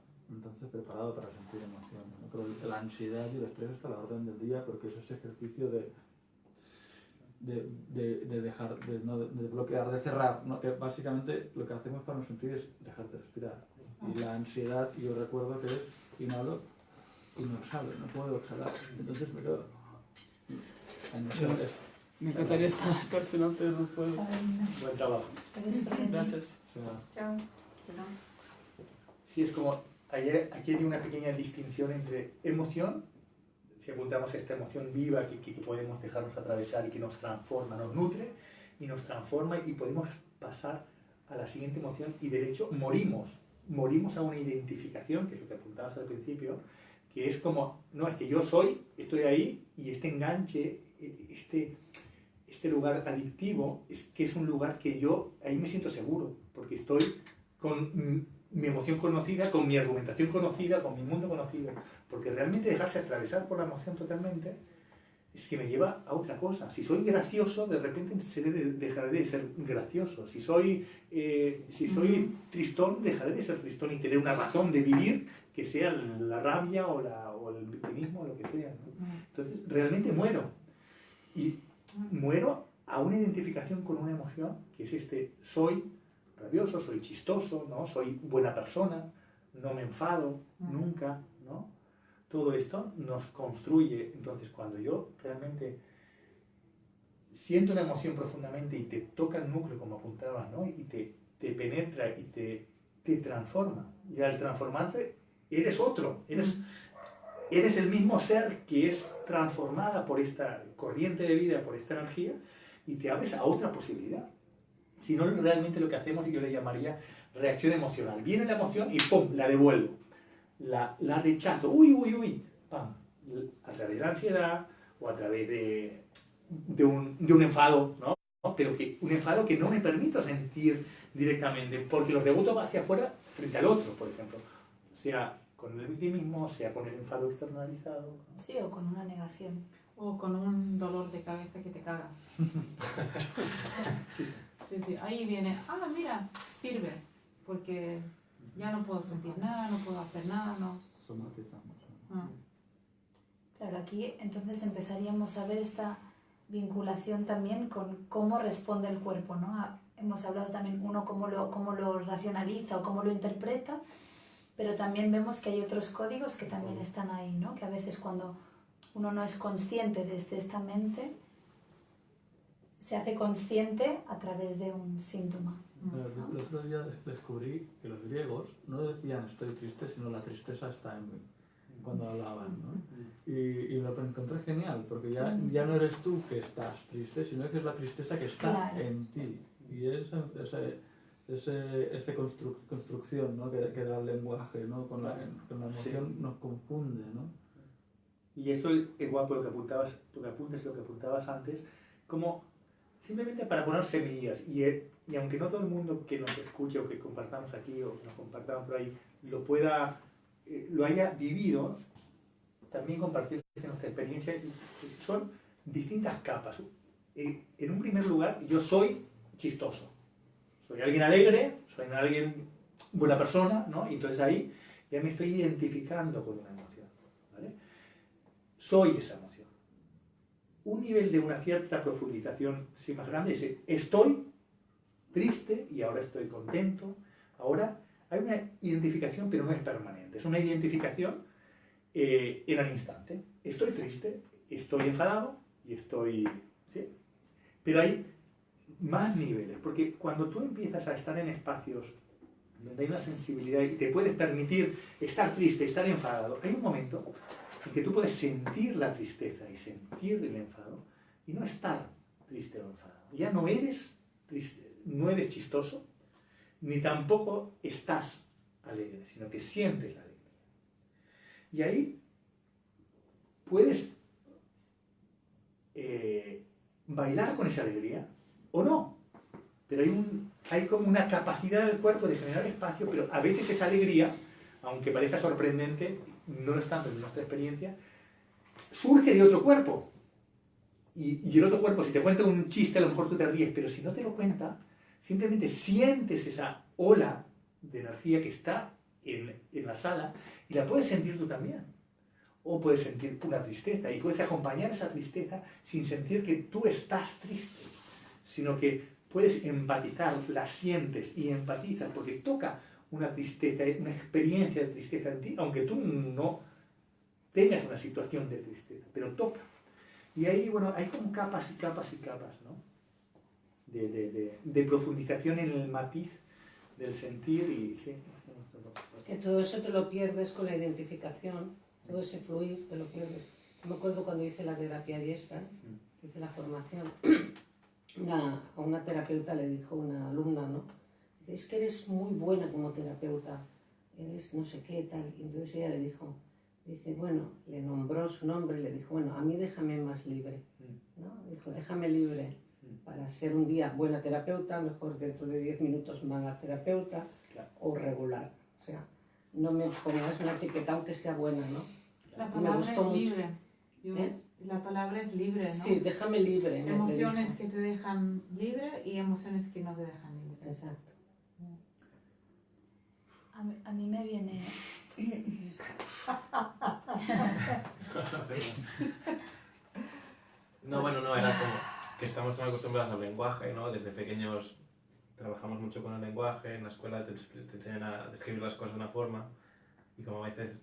Speaker 3: preparado para sentir emoción, ¿no? Pero la ansiedad y el estrés está a la orden del día, porque eso es ejercicio de dejar, de bloquear, de cerrar, ¿no? Que básicamente lo que hacemos para no sentir es dejar de respirar. Y la ansiedad, yo recuerdo que es inhalo y no exhalo, no puedo exhalar, entonces me quedo.
Speaker 6: Me encantaría estar hasta el final, pero no puedo.
Speaker 2: Buen trabajo.
Speaker 6: Gracias.
Speaker 5: Chao.
Speaker 2: Sí, es como, aquí hay una pequeña distinción entre emoción, si apuntamos a esta emoción viva que podemos dejarnos atravesar y que nos transforma, nos nutre y nos transforma, y podemos pasar a la siguiente emoción y de hecho morimos a una identificación, que es lo que apuntabas al principio, que es como, no, es que yo estoy ahí, y este enganche, este lugar adictivo, es que es un lugar que yo ahí me siento seguro, porque estoy con mi emoción conocida, con mi argumentación conocida, con mi mundo conocido, porque realmente dejarse atravesar por la emoción totalmente es que me lleva a otra cosa. Si soy gracioso, de repente dejaré de ser gracioso. Si soy tristón, dejaré de ser tristón y tener una razón de vivir, que sea la rabia o el victimismo o lo que sea, ¿no? Entonces realmente muero, y muero a una identificación con una emoción, que es soy rabioso, soy chistoso, ¿no? Soy buena persona, no me enfado nunca, ¿no? Todo esto nos construye. Entonces, cuando yo realmente siento una emoción profundamente y te toca el núcleo, como apuntabas, ¿no? Y te penetra y te transforma, y al transformarte eres otro, eres el mismo ser que es transformada por esta corriente de vida, por esta energía, y te abres a otra posibilidad. Si no, realmente lo que hacemos, y yo le llamaría reacción emocional. Viene la emoción y ¡pum!, la devuelvo. La rechazo. ¡Uy! ¡Pam! A través de la ansiedad o a través de un enfado, ¿no? Pero un enfado que no me permito sentir directamente, porque lo reboto hacia afuera frente al otro, por ejemplo. Sea con el victimismo, sea con el enfado externalizado.
Speaker 1: Sí, o con una negación.
Speaker 5: O con un dolor de cabeza que te caga. Sí. Ahí viene, mira, sirve, porque ya no puedo sentir nada, no puedo hacer nada, no.
Speaker 3: Somatizamos.
Speaker 1: Claro, aquí entonces empezaríamos a ver esta vinculación también con cómo responde el cuerpo, ¿no? Hemos hablado también uno cómo lo racionaliza o cómo lo interpreta, pero también vemos que hay otros códigos que también están ahí, ¿no? Que a veces cuando uno no es consciente desde esta mente, se hace consciente a través de un síntoma.
Speaker 3: El otro día descubrí que los griegos no decían estoy triste, sino la tristeza está en mí, cuando hablaban, ¿no? Y lo encontré genial, porque ya no eres tú que estás triste, sino que es la tristeza que está
Speaker 1: Claro.
Speaker 3: en ti. Y es esa construcción, ¿no? que da el lenguaje, ¿no? Con la emoción nos confunde, ¿no?
Speaker 2: Y esto es guapo lo que apuntabas antes, como simplemente para poner semillas. Y aunque no todo el mundo que nos escuche o que compartamos aquí o que nos compartamos por ahí lo haya vivido, también compartir nuestra experiencia. Son distintas capas. En un primer lugar, yo soy chistoso. Soy alguien alegre, soy alguien buena persona, ¿no? Y entonces ahí ya me estoy identificando con una emoción, ¿vale? Soy esa emoción. Un nivel de una cierta profundización sí más grande es estoy triste y ahora estoy contento. Ahora hay una identificación, pero no es permanente. Es una identificación en el instante. Estoy triste, estoy enfadado y estoy... ¿sí? Pero hay más niveles, porque cuando tú empiezas a estar en espacios donde hay una sensibilidad y te puedes permitir estar triste, estar enfadado, hay un momento en que tú puedes sentir la tristeza y sentir el enfado y no estar triste o enfadado. Ya no eres triste, no eres chistoso, ni tampoco estás alegre, sino que sientes la alegría. Y ahí puedes bailar con esa alegría o no, pero hay como una capacidad del cuerpo de generar espacio, pero a veces esa alegría, aunque parezca sorprendente, no lo es tanto en nuestra experiencia, surge de otro cuerpo. Y el otro cuerpo, si te cuenta un chiste, a lo mejor tú te ríes, pero si no te lo cuenta, simplemente sientes esa ola de energía que está en la sala y la puedes sentir tú también. O puedes sentir una tristeza y puedes acompañar esa tristeza sin sentir que tú estás triste, sino que puedes empatizar, la sientes y empatizas porque toca una tristeza, una experiencia de tristeza en ti, aunque tú no tengas una situación de tristeza, pero toca. Y ahí, bueno, hay como capas y capas y capas, ¿no? De profundización en el matiz del sentir y sí.
Speaker 8: Que todo eso te lo pierdes con la identificación, todo ese fluir te lo pierdes. Me acuerdo cuando hice la terapia diestra, hice la formación, a una terapeuta le dijo una alumna, ¿no? Dice, es que eres muy buena como terapeuta, eres no sé qué tal. Y entonces ella le dijo, dice, bueno, le nombró su nombre y le dijo, bueno, a mí déjame más libre, ¿no? Dijo, déjame libre para ser un día buena terapeuta, mejor dentro de 10 minutos mala terapeuta, claro, o regular. O sea, no me pongas una etiqueta aunque sea buena, ¿no?
Speaker 5: La palabra es libre. La palabra es libre, ¿no?
Speaker 8: Sí, déjame libre.
Speaker 5: Emociones que te dejan libre y emociones que no te dejan libre.
Speaker 8: Exacto.
Speaker 1: A mí me viene...
Speaker 9: No, bueno, no, era como que estamos tan acostumbrados al lenguaje, ¿no? Desde pequeños trabajamos mucho con el lenguaje, en la escuela te enseñan a describir las cosas de una forma y como a veces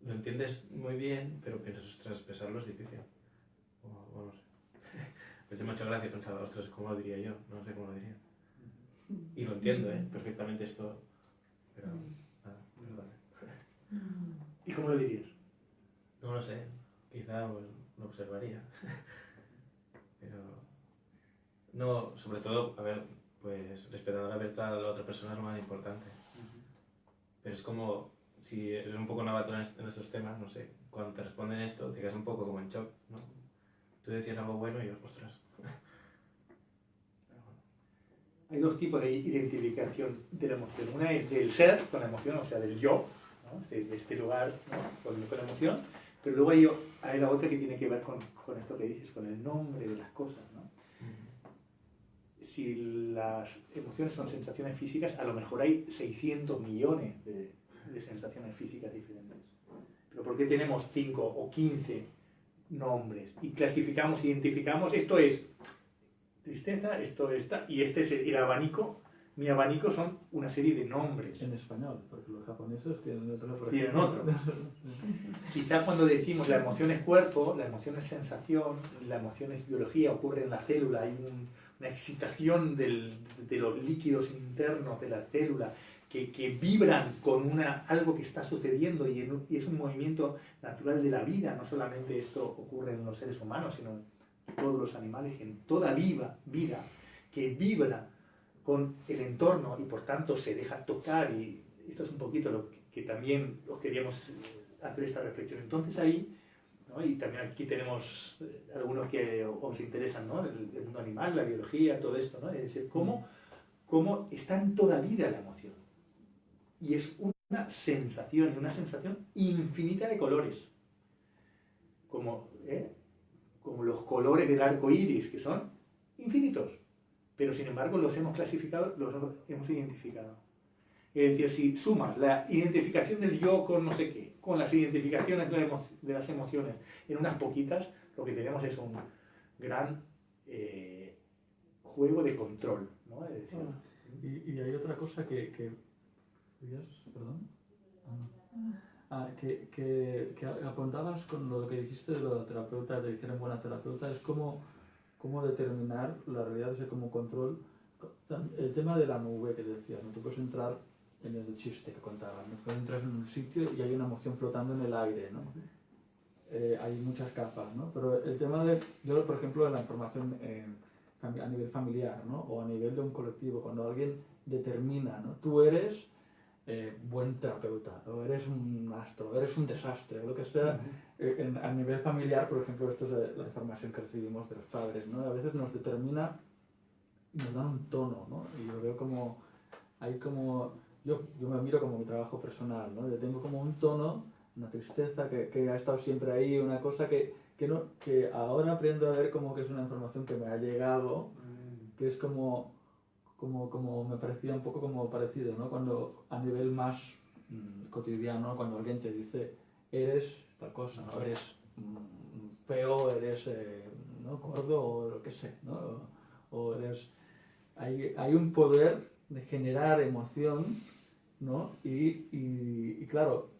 Speaker 9: lo entiendes muy bien, pero piensas, ostras, expresarlo es difícil. O no sé. Pues me ha hecho gracia pensar, ostras, ¿cómo lo diría yo? No sé cómo lo diría. Y lo entiendo, perfectamente esto, pero nada, perdón.
Speaker 2: ¿Y cómo lo dirías?
Speaker 9: No lo sé, quizá pues, lo observaría. Pero no, sobre todo, a ver, pues respetando la libertad de la otra persona es lo más importante. Pero es como, si eres un poco novato en estos temas, no sé, cuando te responden esto, te quedas un poco como en shock, ¿no? Tú decías algo bueno y yo, ostras.
Speaker 2: Hay dos tipos de identificación de la emoción. Una es del ser con la emoción, o sea, del yo, ¿no? de este lugar, ¿no? con la emoción, pero luego hay la otra que tiene que ver con esto que dices, con el nombre de las cosas, ¿no? Si las emociones son sensaciones físicas, a lo mejor hay 600 millones de sensaciones físicas diferentes. Pero ¿por qué tenemos 5 o 15 nombres y clasificamos, identificamos, esto es tristeza, esto está, y este es el abanico. Mi abanico son una serie de nombres.
Speaker 3: En español, porque los japoneses tienen otro.
Speaker 2: Tienen otro. Quizá cuando decimos la emoción es cuerpo, la emoción es sensación, la emoción es biología, ocurre en la célula, hay una excitación de los líquidos internos de la célula que vibran con algo que está sucediendo y es un movimiento natural de la vida. No solamente esto ocurre en los seres humanos, sino en todos los animales y en toda vida que vibra con el entorno y por tanto se deja tocar, y esto es un poquito lo que también os queríamos hacer esta reflexión. Entonces ahí, ¿no? Y también aquí tenemos algunos que os interesan, ¿no? El mundo animal, la biología, todo esto, ¿no? Es decir, cómo está en toda vida la emoción. Y es una sensación, y una sensación infinita de colores, como los colores del arco iris, que son infinitos. Pero sin embargo los hemos clasificado, los hemos identificado. Es decir, si sumas la identificación del yo con no sé qué, con las identificaciones de las emociones en unas poquitas, lo que tenemos es un gran juego de control, ¿no? Es decir,
Speaker 3: y hay otra cosa que perdón. Que apuntabas con lo que dijiste de lo de terapeuta, de que eres buena terapeuta, es cómo determinar la realidad, o sea, como control. El tema de la nube que decías, ¿no? Tú puedes entrar en el chiste que contabas, ¿no? Puedes entrar en un sitio y hay una emoción flotando en el aire, ¿no? Hay muchas capas, ¿no? Pero el tema de, yo por ejemplo, de la información a nivel familiar, ¿no? O a nivel de un colectivo, cuando alguien determina, ¿no? Tú eres buen terapeuta, o eres un astro, o eres un desastre, o lo que sea. A nivel familiar, por ejemplo, esto es la información que recibimos de los padres, ¿no? A veces nos determina y nos da un tono, ¿no? Y yo veo como, hay como, yo me miro como mi trabajo personal, ¿no? Yo tengo como un tono, una tristeza que ha estado siempre ahí, una cosa que ahora aprendo a ver como que es una información que me ha llegado, que es como me parecía un poco como parecido, ¿no? Cuando a nivel más cotidiano, cuando alguien te dice, eres tal cosa, ¿no? Eres feo, eres ¿no? gordo o lo que sea, ¿no? O eres... Hay un poder de generar emoción, ¿no? Y claro,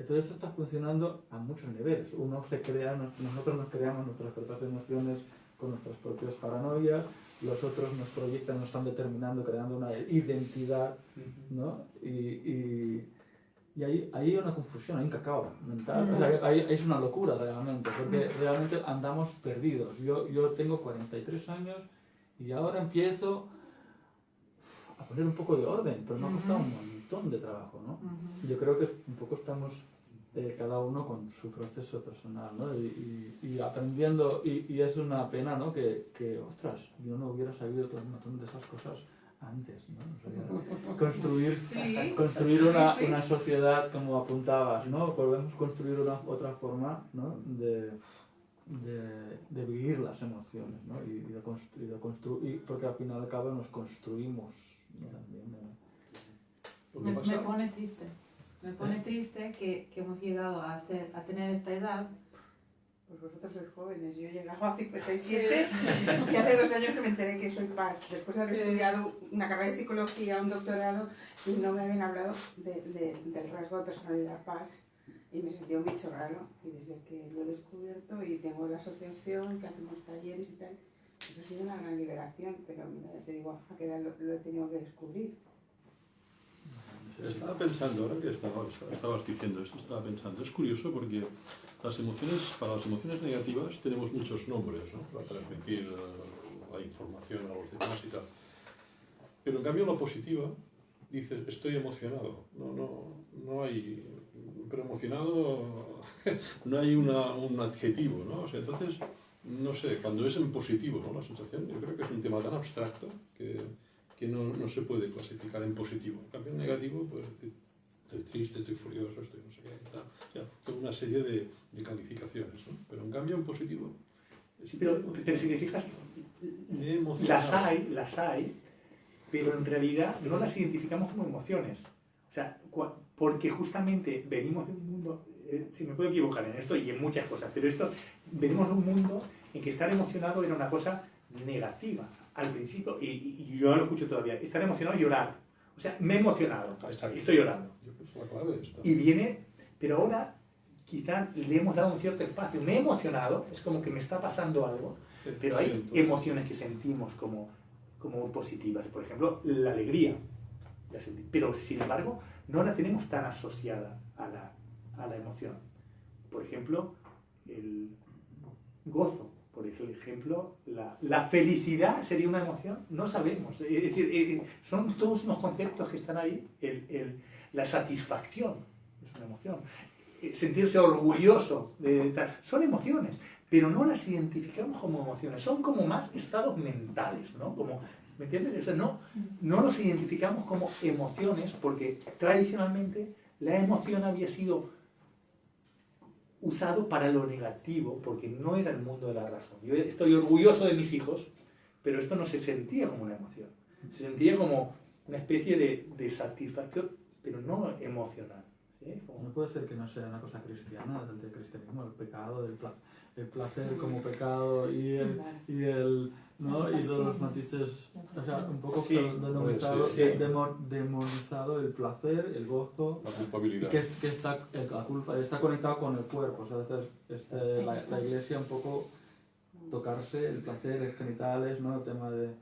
Speaker 3: todo esto está funcionando a muchos niveles. Nosotros nos creamos nuestras propias emociones con nuestras propias paranoias, los otros nos proyectan, nos están determinando, creando una identidad, ¿no? Y hay una confusión, hay un cacao mental, o sea, es una locura realmente, porque realmente andamos perdidos. Yo tengo 43 años y ahora empiezo a poner un poco de orden, pero me ha costado un montón de trabajo, ¿no? Yo creo que un poco estamos cada uno con su proceso personal, ¿no? Y aprendiendo, y es una pena, ¿no? Que ostras, yo no hubiera sabido todo un montón de esas cosas antes, ¿no? O sea, construir una sociedad como apuntabas, ¿no? Podemos construir otra forma, ¿no? de vivir las emociones, ¿no? Y de construir, porque al final y al cabo nos construimos, ¿no? También,
Speaker 5: Me pone triste. Me pone triste que hemos llegado a tener esta edad.
Speaker 4: Pues vosotros sois jóvenes, yo he llegado a 57 y hace 2 años que me enteré que soy paz, después de haber estudiado una carrera de psicología, un doctorado, y no me habían hablado del rasgo de personalidad paz, y me sentí un bicho raro, y desde que lo he descubierto y tengo la asociación, que hacemos talleres y tal, pues ha sido una gran liberación, pero mira, te digo, a qué edad lo he tenido que descubrir.
Speaker 7: Estaba pensando, ahora que estabas diciendo esto, estaba pensando, es curioso porque para las emociones negativas tenemos muchos nombres, ¿no? Para transmitir la información a los demás y tal. Pero en cambio la positiva, dices, estoy emocionado. No hay, pero emocionado no hay un adjetivo, ¿no? O sea, entonces, no sé, cuando es en positivo, ¿no? La sensación, yo creo que es un tema tan abstracto que no se puede clasificar en positivo. En cambio, en negativo, pues decir, estoy triste, estoy furioso, estoy no sé qué, y tal. O sea, toda una serie de calificaciones, ¿no? Pero en cambio, en positivo...
Speaker 2: Pero si te fijas, las hay, pero en realidad no las identificamos como emociones. O sea, porque justamente venimos de un mundo si me puedo equivocar en esto y en muchas cosas, pero esto, venimos de un mundo en que estar emocionado era una cosa negativa al principio, y yo lo escucho todavía, estar emocionado, llorar. O sea, me he emocionado, estoy llorando.
Speaker 7: Yo creo que es la clave esta.
Speaker 2: Y viene, pero ahora quizá le hemos dado un cierto espacio. Me he emocionado, es como que me está pasando algo, pero hay
Speaker 7: Siento.
Speaker 2: emociones que sentimos como positivas. Por ejemplo, la alegría. Pero, sin embargo, no la tenemos tan asociada a la emoción. Por ejemplo, el gozo. Por ejemplo, la felicidad sería una emoción. No sabemos. Es decir, son todos unos conceptos que están ahí. La satisfacción es una emoción. Sentirse orgulloso de tal. Son emociones, pero no las identificamos como emociones. Son como más estados mentales, ¿no? Como, ¿me entiendes? O sea, no los identificamos como emociones porque tradicionalmente la emoción había sido usado para lo negativo, porque no era el mundo de la razón. Yo estoy orgulloso de mis hijos, pero esto no se sentía como una emoción. Se sentía como una especie de satisfacción, pero no emocional. ¿Sí?
Speaker 3: No puede ser que no sea una cosa cristiana, del cristianismo, el pecado, el placer como pecado y ¿no? Y todos los matices, o sea, un poco
Speaker 2: Sí,
Speaker 3: demonizado el placer, el gozo,
Speaker 7: La culpabilidad.
Speaker 3: que la culpa está conectado con el cuerpo. O sea, la iglesia un poco tocarse, el placer, los genitales, ¿no? El tema del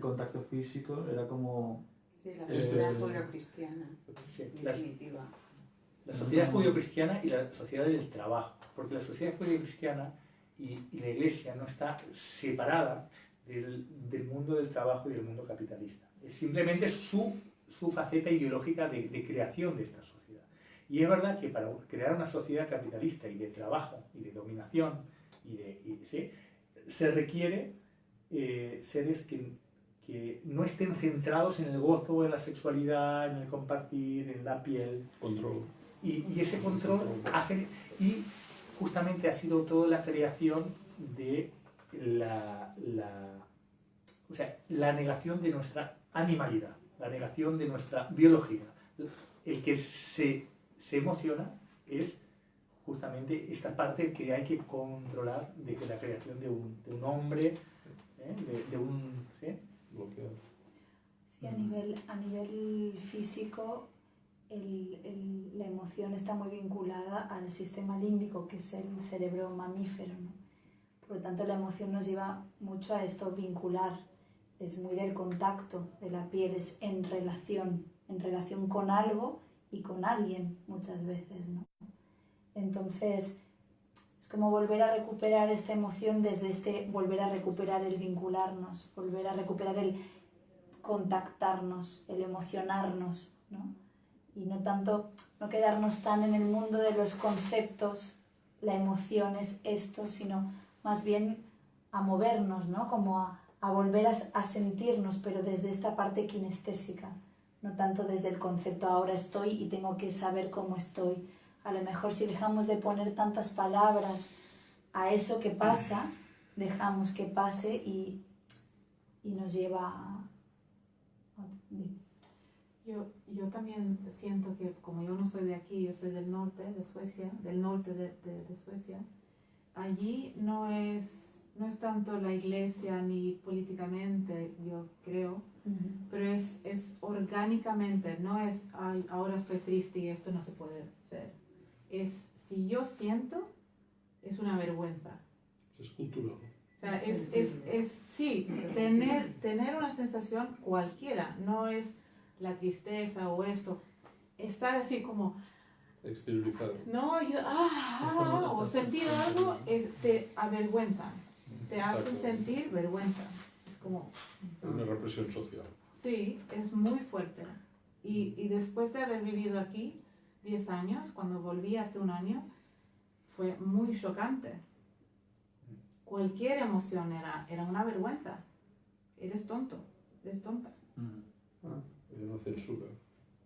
Speaker 3: contacto físico, era como...
Speaker 4: Sí, la sociedad judío-cristiana,
Speaker 2: Sí,
Speaker 4: en definitiva.
Speaker 2: la sociedad judío-cristiana y la sociedad del trabajo, porque la sociedad judío-cristiana y la iglesia no está separada del mundo del trabajo y del mundo capitalista. Es simplemente su faceta ideológica de creación de esta sociedad. Y es verdad que para crear una sociedad capitalista y de trabajo y de dominación ¿sí? Se requiere seres que no estén centrados en el gozo, en la sexualidad, en el compartir, en la piel.
Speaker 7: Control.
Speaker 2: Y ese control y justamente ha sido toda la creación de o sea, la negación de nuestra animalidad, la negación de nuestra biología. El que se emociona es justamente esta parte que hay que controlar de que la creación de un hombre, ¿sí?
Speaker 7: Bloqueado.
Speaker 1: Sí, a nivel físico, la emoción está muy vinculada al sistema límbico, que es el cerebro mamífero, ¿no? Por lo tanto, la emoción nos lleva mucho a esto vincular. Es muy del contacto de la piel, es en relación con algo y con alguien muchas veces, ¿no? Entonces, es como volver a recuperar esta emoción desde volver a recuperar el vincularnos, volver a recuperar el contactarnos, el emocionarnos, ¿no? Y no quedarnos tan en el mundo de los conceptos, la emoción es esto, sino más bien a movernos, ¿no? Como a volver a sentirnos, pero desde esta parte kinestésica, no tanto desde el concepto ahora estoy y tengo que saber cómo estoy. A lo mejor si dejamos de poner tantas palabras a eso que pasa, dejamos que pase y nos lleva a...
Speaker 5: Yo también siento que como yo no soy de aquí, yo soy del norte de Suecia, de Suecia, allí no es tanto la iglesia ni políticamente, yo creo, pero es orgánicamente, no es, ay, ahora estoy triste y esto no se puede hacer. Es, si yo siento, es una vergüenza.
Speaker 7: Es cultural.
Speaker 5: O sea, sí, tener una sensación cualquiera, no es la tristeza o esto, estar así como...
Speaker 7: Exteriorizar.
Speaker 5: No, o sentir algo te avergüenza, te hacen sentir vergüenza. Es como...
Speaker 7: Una represión social.
Speaker 5: Sí, es muy fuerte. Y después de haber vivido aquí 10 años, cuando volví hace un año, fue muy chocante. Cualquier emoción era una vergüenza. Eres tonto, eres tonta.
Speaker 7: Hay una censura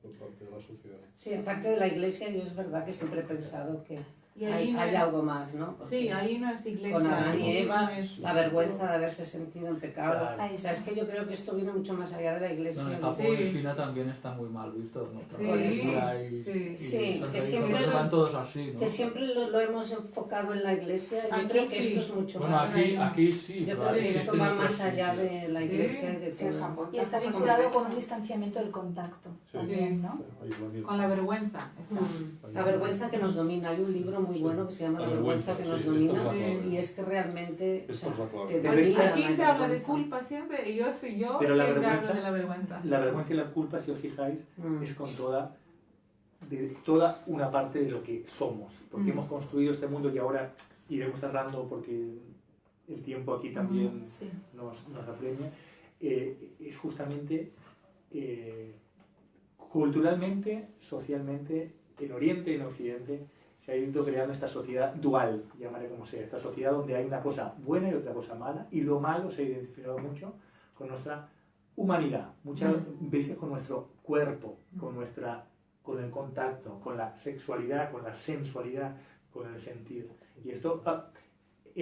Speaker 7: por parte de la sociedad.
Speaker 8: Sí, aparte de la iglesia, yo es verdad que siempre he pensado que
Speaker 5: Y ahí no
Speaker 8: hay
Speaker 5: es-
Speaker 8: algo más, ¿no? Porque
Speaker 5: Sí, ahí no es iglesia.
Speaker 8: con Adán y
Speaker 5: ahí
Speaker 8: Eva,
Speaker 5: no es-
Speaker 8: la vergüenza de haberse sentido en pecado.
Speaker 2: Claro.
Speaker 1: Ahí
Speaker 8: O sea, es
Speaker 1: está.
Speaker 8: que yo creo que esto viene mucho más allá de la iglesia.
Speaker 3: Bueno, en
Speaker 8: y-
Speaker 3: Japón
Speaker 5: Sí.
Speaker 3: y China también está muy mal visto nuestra
Speaker 5: Sí,
Speaker 3: religión y,
Speaker 5: sí.
Speaker 8: Sí,
Speaker 3: esas
Speaker 8: que
Speaker 3: religiones
Speaker 8: siempre-
Speaker 3: van todos así, ¿no?
Speaker 8: Que siempre lo hemos enfocado en la iglesia. Yo
Speaker 5: Aquí
Speaker 8: creo que
Speaker 5: sí.
Speaker 8: esto es mucho
Speaker 3: Bueno,
Speaker 8: más.
Speaker 3: aquí sí.
Speaker 8: Yo
Speaker 3: pero
Speaker 8: creo que
Speaker 3: existen
Speaker 8: esto va
Speaker 3: otros
Speaker 8: más allá
Speaker 3: sitios.
Speaker 8: de la
Speaker 5: Sí,
Speaker 8: iglesia y de
Speaker 4: Que en
Speaker 8: todo.
Speaker 4: Japón
Speaker 1: Y está
Speaker 4: tampoco
Speaker 1: vinculado
Speaker 4: es
Speaker 1: con
Speaker 4: eso.
Speaker 1: un distanciamiento del contacto
Speaker 7: Sí.
Speaker 1: también, ¿no?
Speaker 7: Aislamiento.
Speaker 5: Con la vergüenza. está.
Speaker 8: La vergüenza que nos domina. Hay un libro muy bueno que se llama La vergüenza que nos
Speaker 7: sí,
Speaker 8: domina.
Speaker 7: esta es la clave.
Speaker 8: Y es que realmente o
Speaker 7: Esta
Speaker 8: sea,
Speaker 7: es la clave.
Speaker 8: te
Speaker 2: Pero
Speaker 8: domina
Speaker 5: Aquí
Speaker 8: la
Speaker 5: se habla de
Speaker 8: vergüenza.
Speaker 5: culpa siempre y yo
Speaker 2: Pero la
Speaker 5: siempre hablo
Speaker 2: vergüenza-
Speaker 5: de la vergüenza.
Speaker 2: La vergüenza y la culpa, si os fijáis,
Speaker 8: Mm.
Speaker 2: es con toda una parte de lo que somos, porque hemos construido este mundo que ahora iremos cerrando porque el tiempo aquí también
Speaker 1: Sí.
Speaker 2: nos apremia, es justamente culturalmente, socialmente, en Oriente y en Occidente, se ha ido creando esta sociedad dual, llamaré como sea, esta sociedad donde hay una cosa buena y otra cosa mala, y lo malo se ha identificado mucho con nuestra humanidad, muchas veces con nuestro cuerpo, con el contacto, con la sexualidad, con la sensualidad, con el sentido. Y esto ha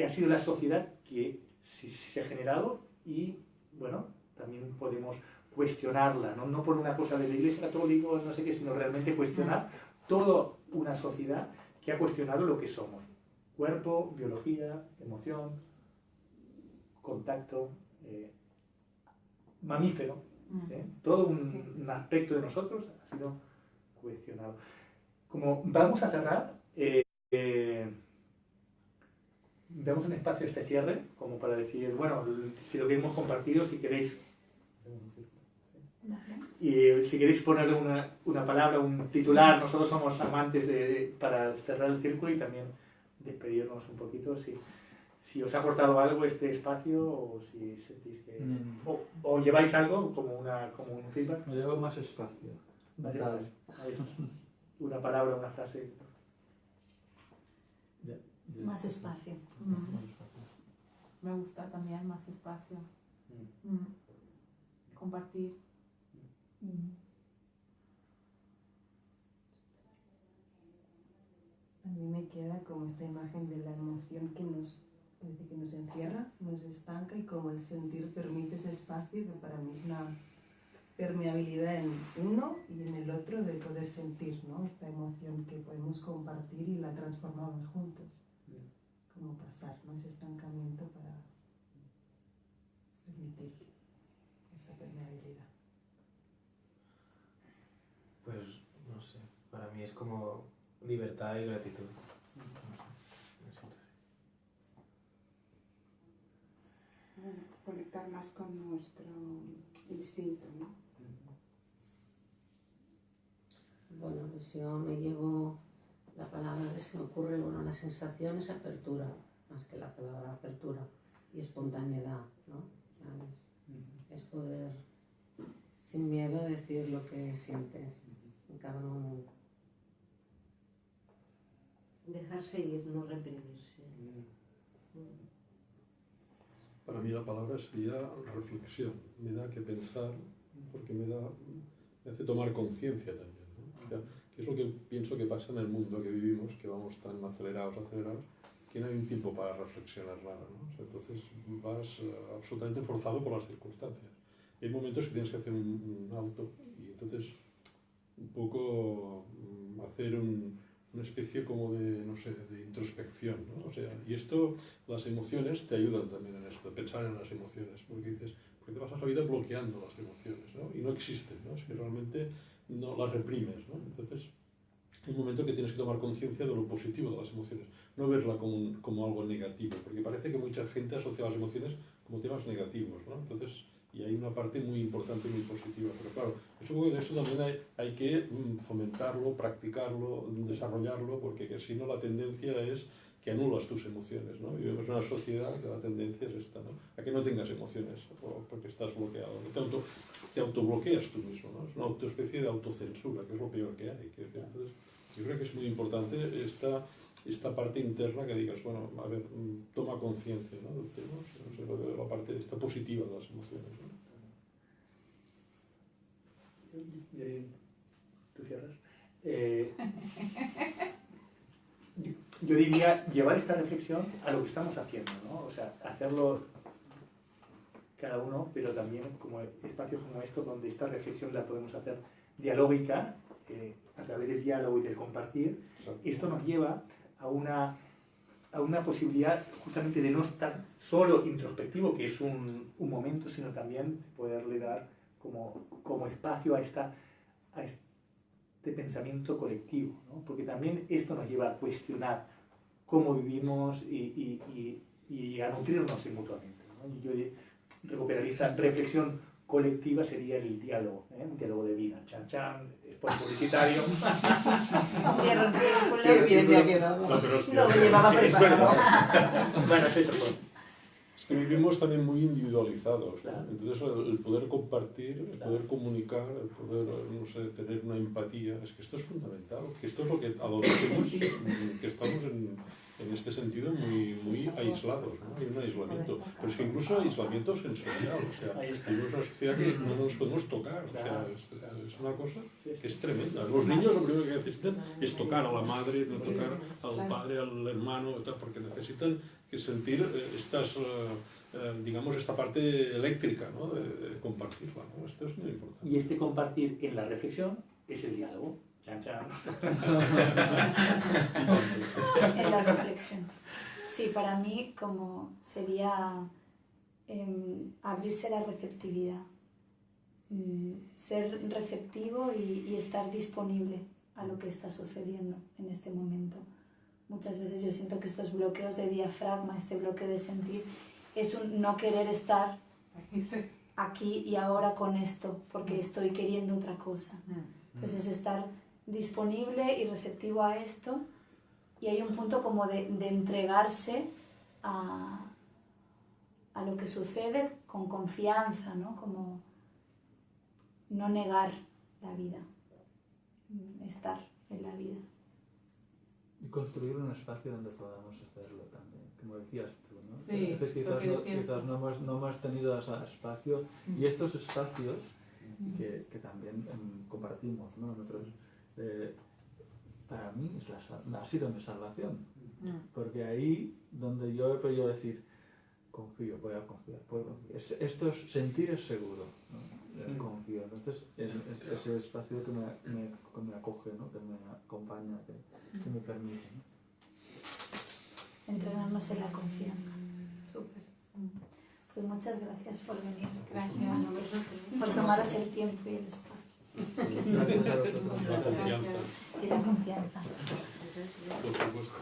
Speaker 2: sido la sociedad que se ha generado y, bueno, también podemos cuestionarla, no por una cosa de la Iglesia Católica o no sé qué, sino realmente cuestionar toda una sociedad que ha cuestionado lo que somos. Cuerpo, biología, emoción, contacto, mamífero, ¿sí? Todo un aspecto de nosotros ha sido cuestionado. Como vamos a cerrar, damos un espacio a este cierre, como para decir, bueno, si lo que hemos compartido, si queréis, y si queréis ponerle una palabra, un titular, nosotros somos amantes para cerrar el círculo y también despedirnos un poquito, si os ha aportado algo este espacio o si sentís que... O lleváis algo como un feedback.
Speaker 3: Me llevo más espacio. mental.
Speaker 2: Ahí está. Una palabra, una frase.
Speaker 1: Más espacio.
Speaker 3: Más espacio.
Speaker 5: Me gusta también más espacio. Compartir.
Speaker 10: A mí me queda como esta imagen de la emoción que parece que nos encierra, nos estanca y como el sentir permite ese espacio que para mí es una permeabilidad en uno y en el otro de poder sentir, ¿no? Esta emoción que podemos compartir y la transformamos juntos. Como pasar, ¿no? Ese estancamiento para permitir esa permeabilidad.
Speaker 9: Pues no sé, para mí es como libertad y gratitud.
Speaker 4: Bueno, conectar más con nuestro instinto, ¿no?
Speaker 8: Bueno, pues yo me llevo la palabra que se me ocurre, bueno, la sensación es apertura, más que la palabra apertura, y espontaneidad, ¿no? O sea, es poder sin miedo decir lo que sientes en cada momento.
Speaker 11: Dejarse ir, no reprimirse.
Speaker 7: Para mí la palabra sería reflexión, me da que pensar, porque me hace tomar conciencia también, ¿no? O sea, que es lo que pienso que pasa en el mundo que vivimos, que vamos tan acelerados, que no hay un tiempo para reflexionar nada, ¿no? O sea, entonces vas absolutamente forzado por las circunstancias. Hay momentos que tienes que hacer un alto y entonces un poco hacer una especie como de, no sé, de introspección, ¿no? O sea, y esto, las emociones te ayudan también en esto, pensar en las emociones, porque te pasas la vida bloqueando las emociones, ¿no? Y no existen, ¿no? Si realmente no las reprimes, ¿no? Entonces, hay un momento que tienes que tomar conciencia de lo positivo de las emociones, no verla como algo negativo, porque parece que mucha gente asocia las emociones como temas negativos, ¿no? Entonces, y hay una parte muy importante y muy positiva, pero claro, yo supongo que eso también hay que fomentarlo, practicarlo, desarrollarlo, porque si no la tendencia es que anulas tus emociones, ¿no? Vivimos en una sociedad que la tendencia es esta, ¿no? A que no tengas emociones, porque estás bloqueado, te autobloqueas tú mismo, ¿no? Es una especie de autocensura, que es lo peor que hay. Entonces, yo creo que es muy importante esta parte interna que digas, bueno, a ver, toma conciencia, ¿no? De la parte esta positiva de las emociones, ¿no?
Speaker 2: ¿Tú cierras? yo diría llevar esta reflexión a lo que estamos haciendo, ¿no? O sea, hacerlo cada uno, pero también como espacios como estos donde esta reflexión la podemos hacer dialógica, a través del diálogo y del compartir. Esto nos lleva a una posibilidad justamente de no estar solo introspectivo, que es un momento, sino también poderle dar como espacio a este pensamiento colectivo, ¿no? Porque también esto nos lleva a cuestionar cómo vivimos y a nutrirnos mutuamente, ¿no? Yo recuperaría esta reflexión colectiva, sería el diálogo, un diálogo de vida. Chan chan, spot publicitario.
Speaker 10: Qué bien me ha quedado. No lo llevaba preparado.
Speaker 2: Bueno, es eso, pues.
Speaker 7: Es que vivimos también muy individualizados, ¿no?
Speaker 2: Claro.
Speaker 7: Entonces el poder compartir, el poder comunicar, el poder, no sé, tener una empatía, es que esto es fundamental, que esto es lo que adolescentes, que estamos en este sentido muy aislados, ¿no? Hay un aislamiento, pero es que incluso aislamiento sensorial, o sea, vivimos una sociedad que no nos podemos tocar, o sea, es una cosa que es tremenda. Los niños lo primero que necesitan es tocar a la madre, no tocar al padre, al hermano, porque necesitan que sentir digamos, esta parte eléctrica, ¿no? de compartirla, ¿no? Esto es muy importante.
Speaker 2: Y este compartir en la reflexión es el diálogo. Chan, chan.
Speaker 1: En la reflexión. Sí, para mí como sería abrirse a la receptividad. Ser receptivo y estar disponible a lo que está sucediendo en este momento. Muchas veces yo siento que estos bloqueos de diafragma, este bloqueo de sentir, es un no querer estar aquí y ahora con esto, porque estoy queriendo otra cosa. Entonces estar disponible y receptivo a esto, y hay un punto como de entregarse a lo que sucede con confianza, ¿no? Como no negar la vida, estar en la vida.
Speaker 3: Y construir un espacio donde podamos hacerlo también, como decías tú, ¿no?
Speaker 5: Sí,
Speaker 3: a veces quizás no hemos tenido ese espacio, y estos espacios que también compartimos, ¿no? Nosotros, para mí ha sido mi salvación, porque ahí donde yo he podido decir, confío, voy a confiar, puedo confiar. Esto es sentir es seguro, ¿no? Confío. Entonces, ese espacio que me acoge, ¿no? Que me acompaña, que me permite, ¿no?
Speaker 1: Entrenarnos en la confianza. Súper. Pues muchas gracias por venir.
Speaker 5: Gracias.
Speaker 1: Por tomaros el tiempo y el espacio.
Speaker 3: Gracias a vosotros.
Speaker 7: La confianza.
Speaker 1: Y la confianza.
Speaker 7: Por supuesto.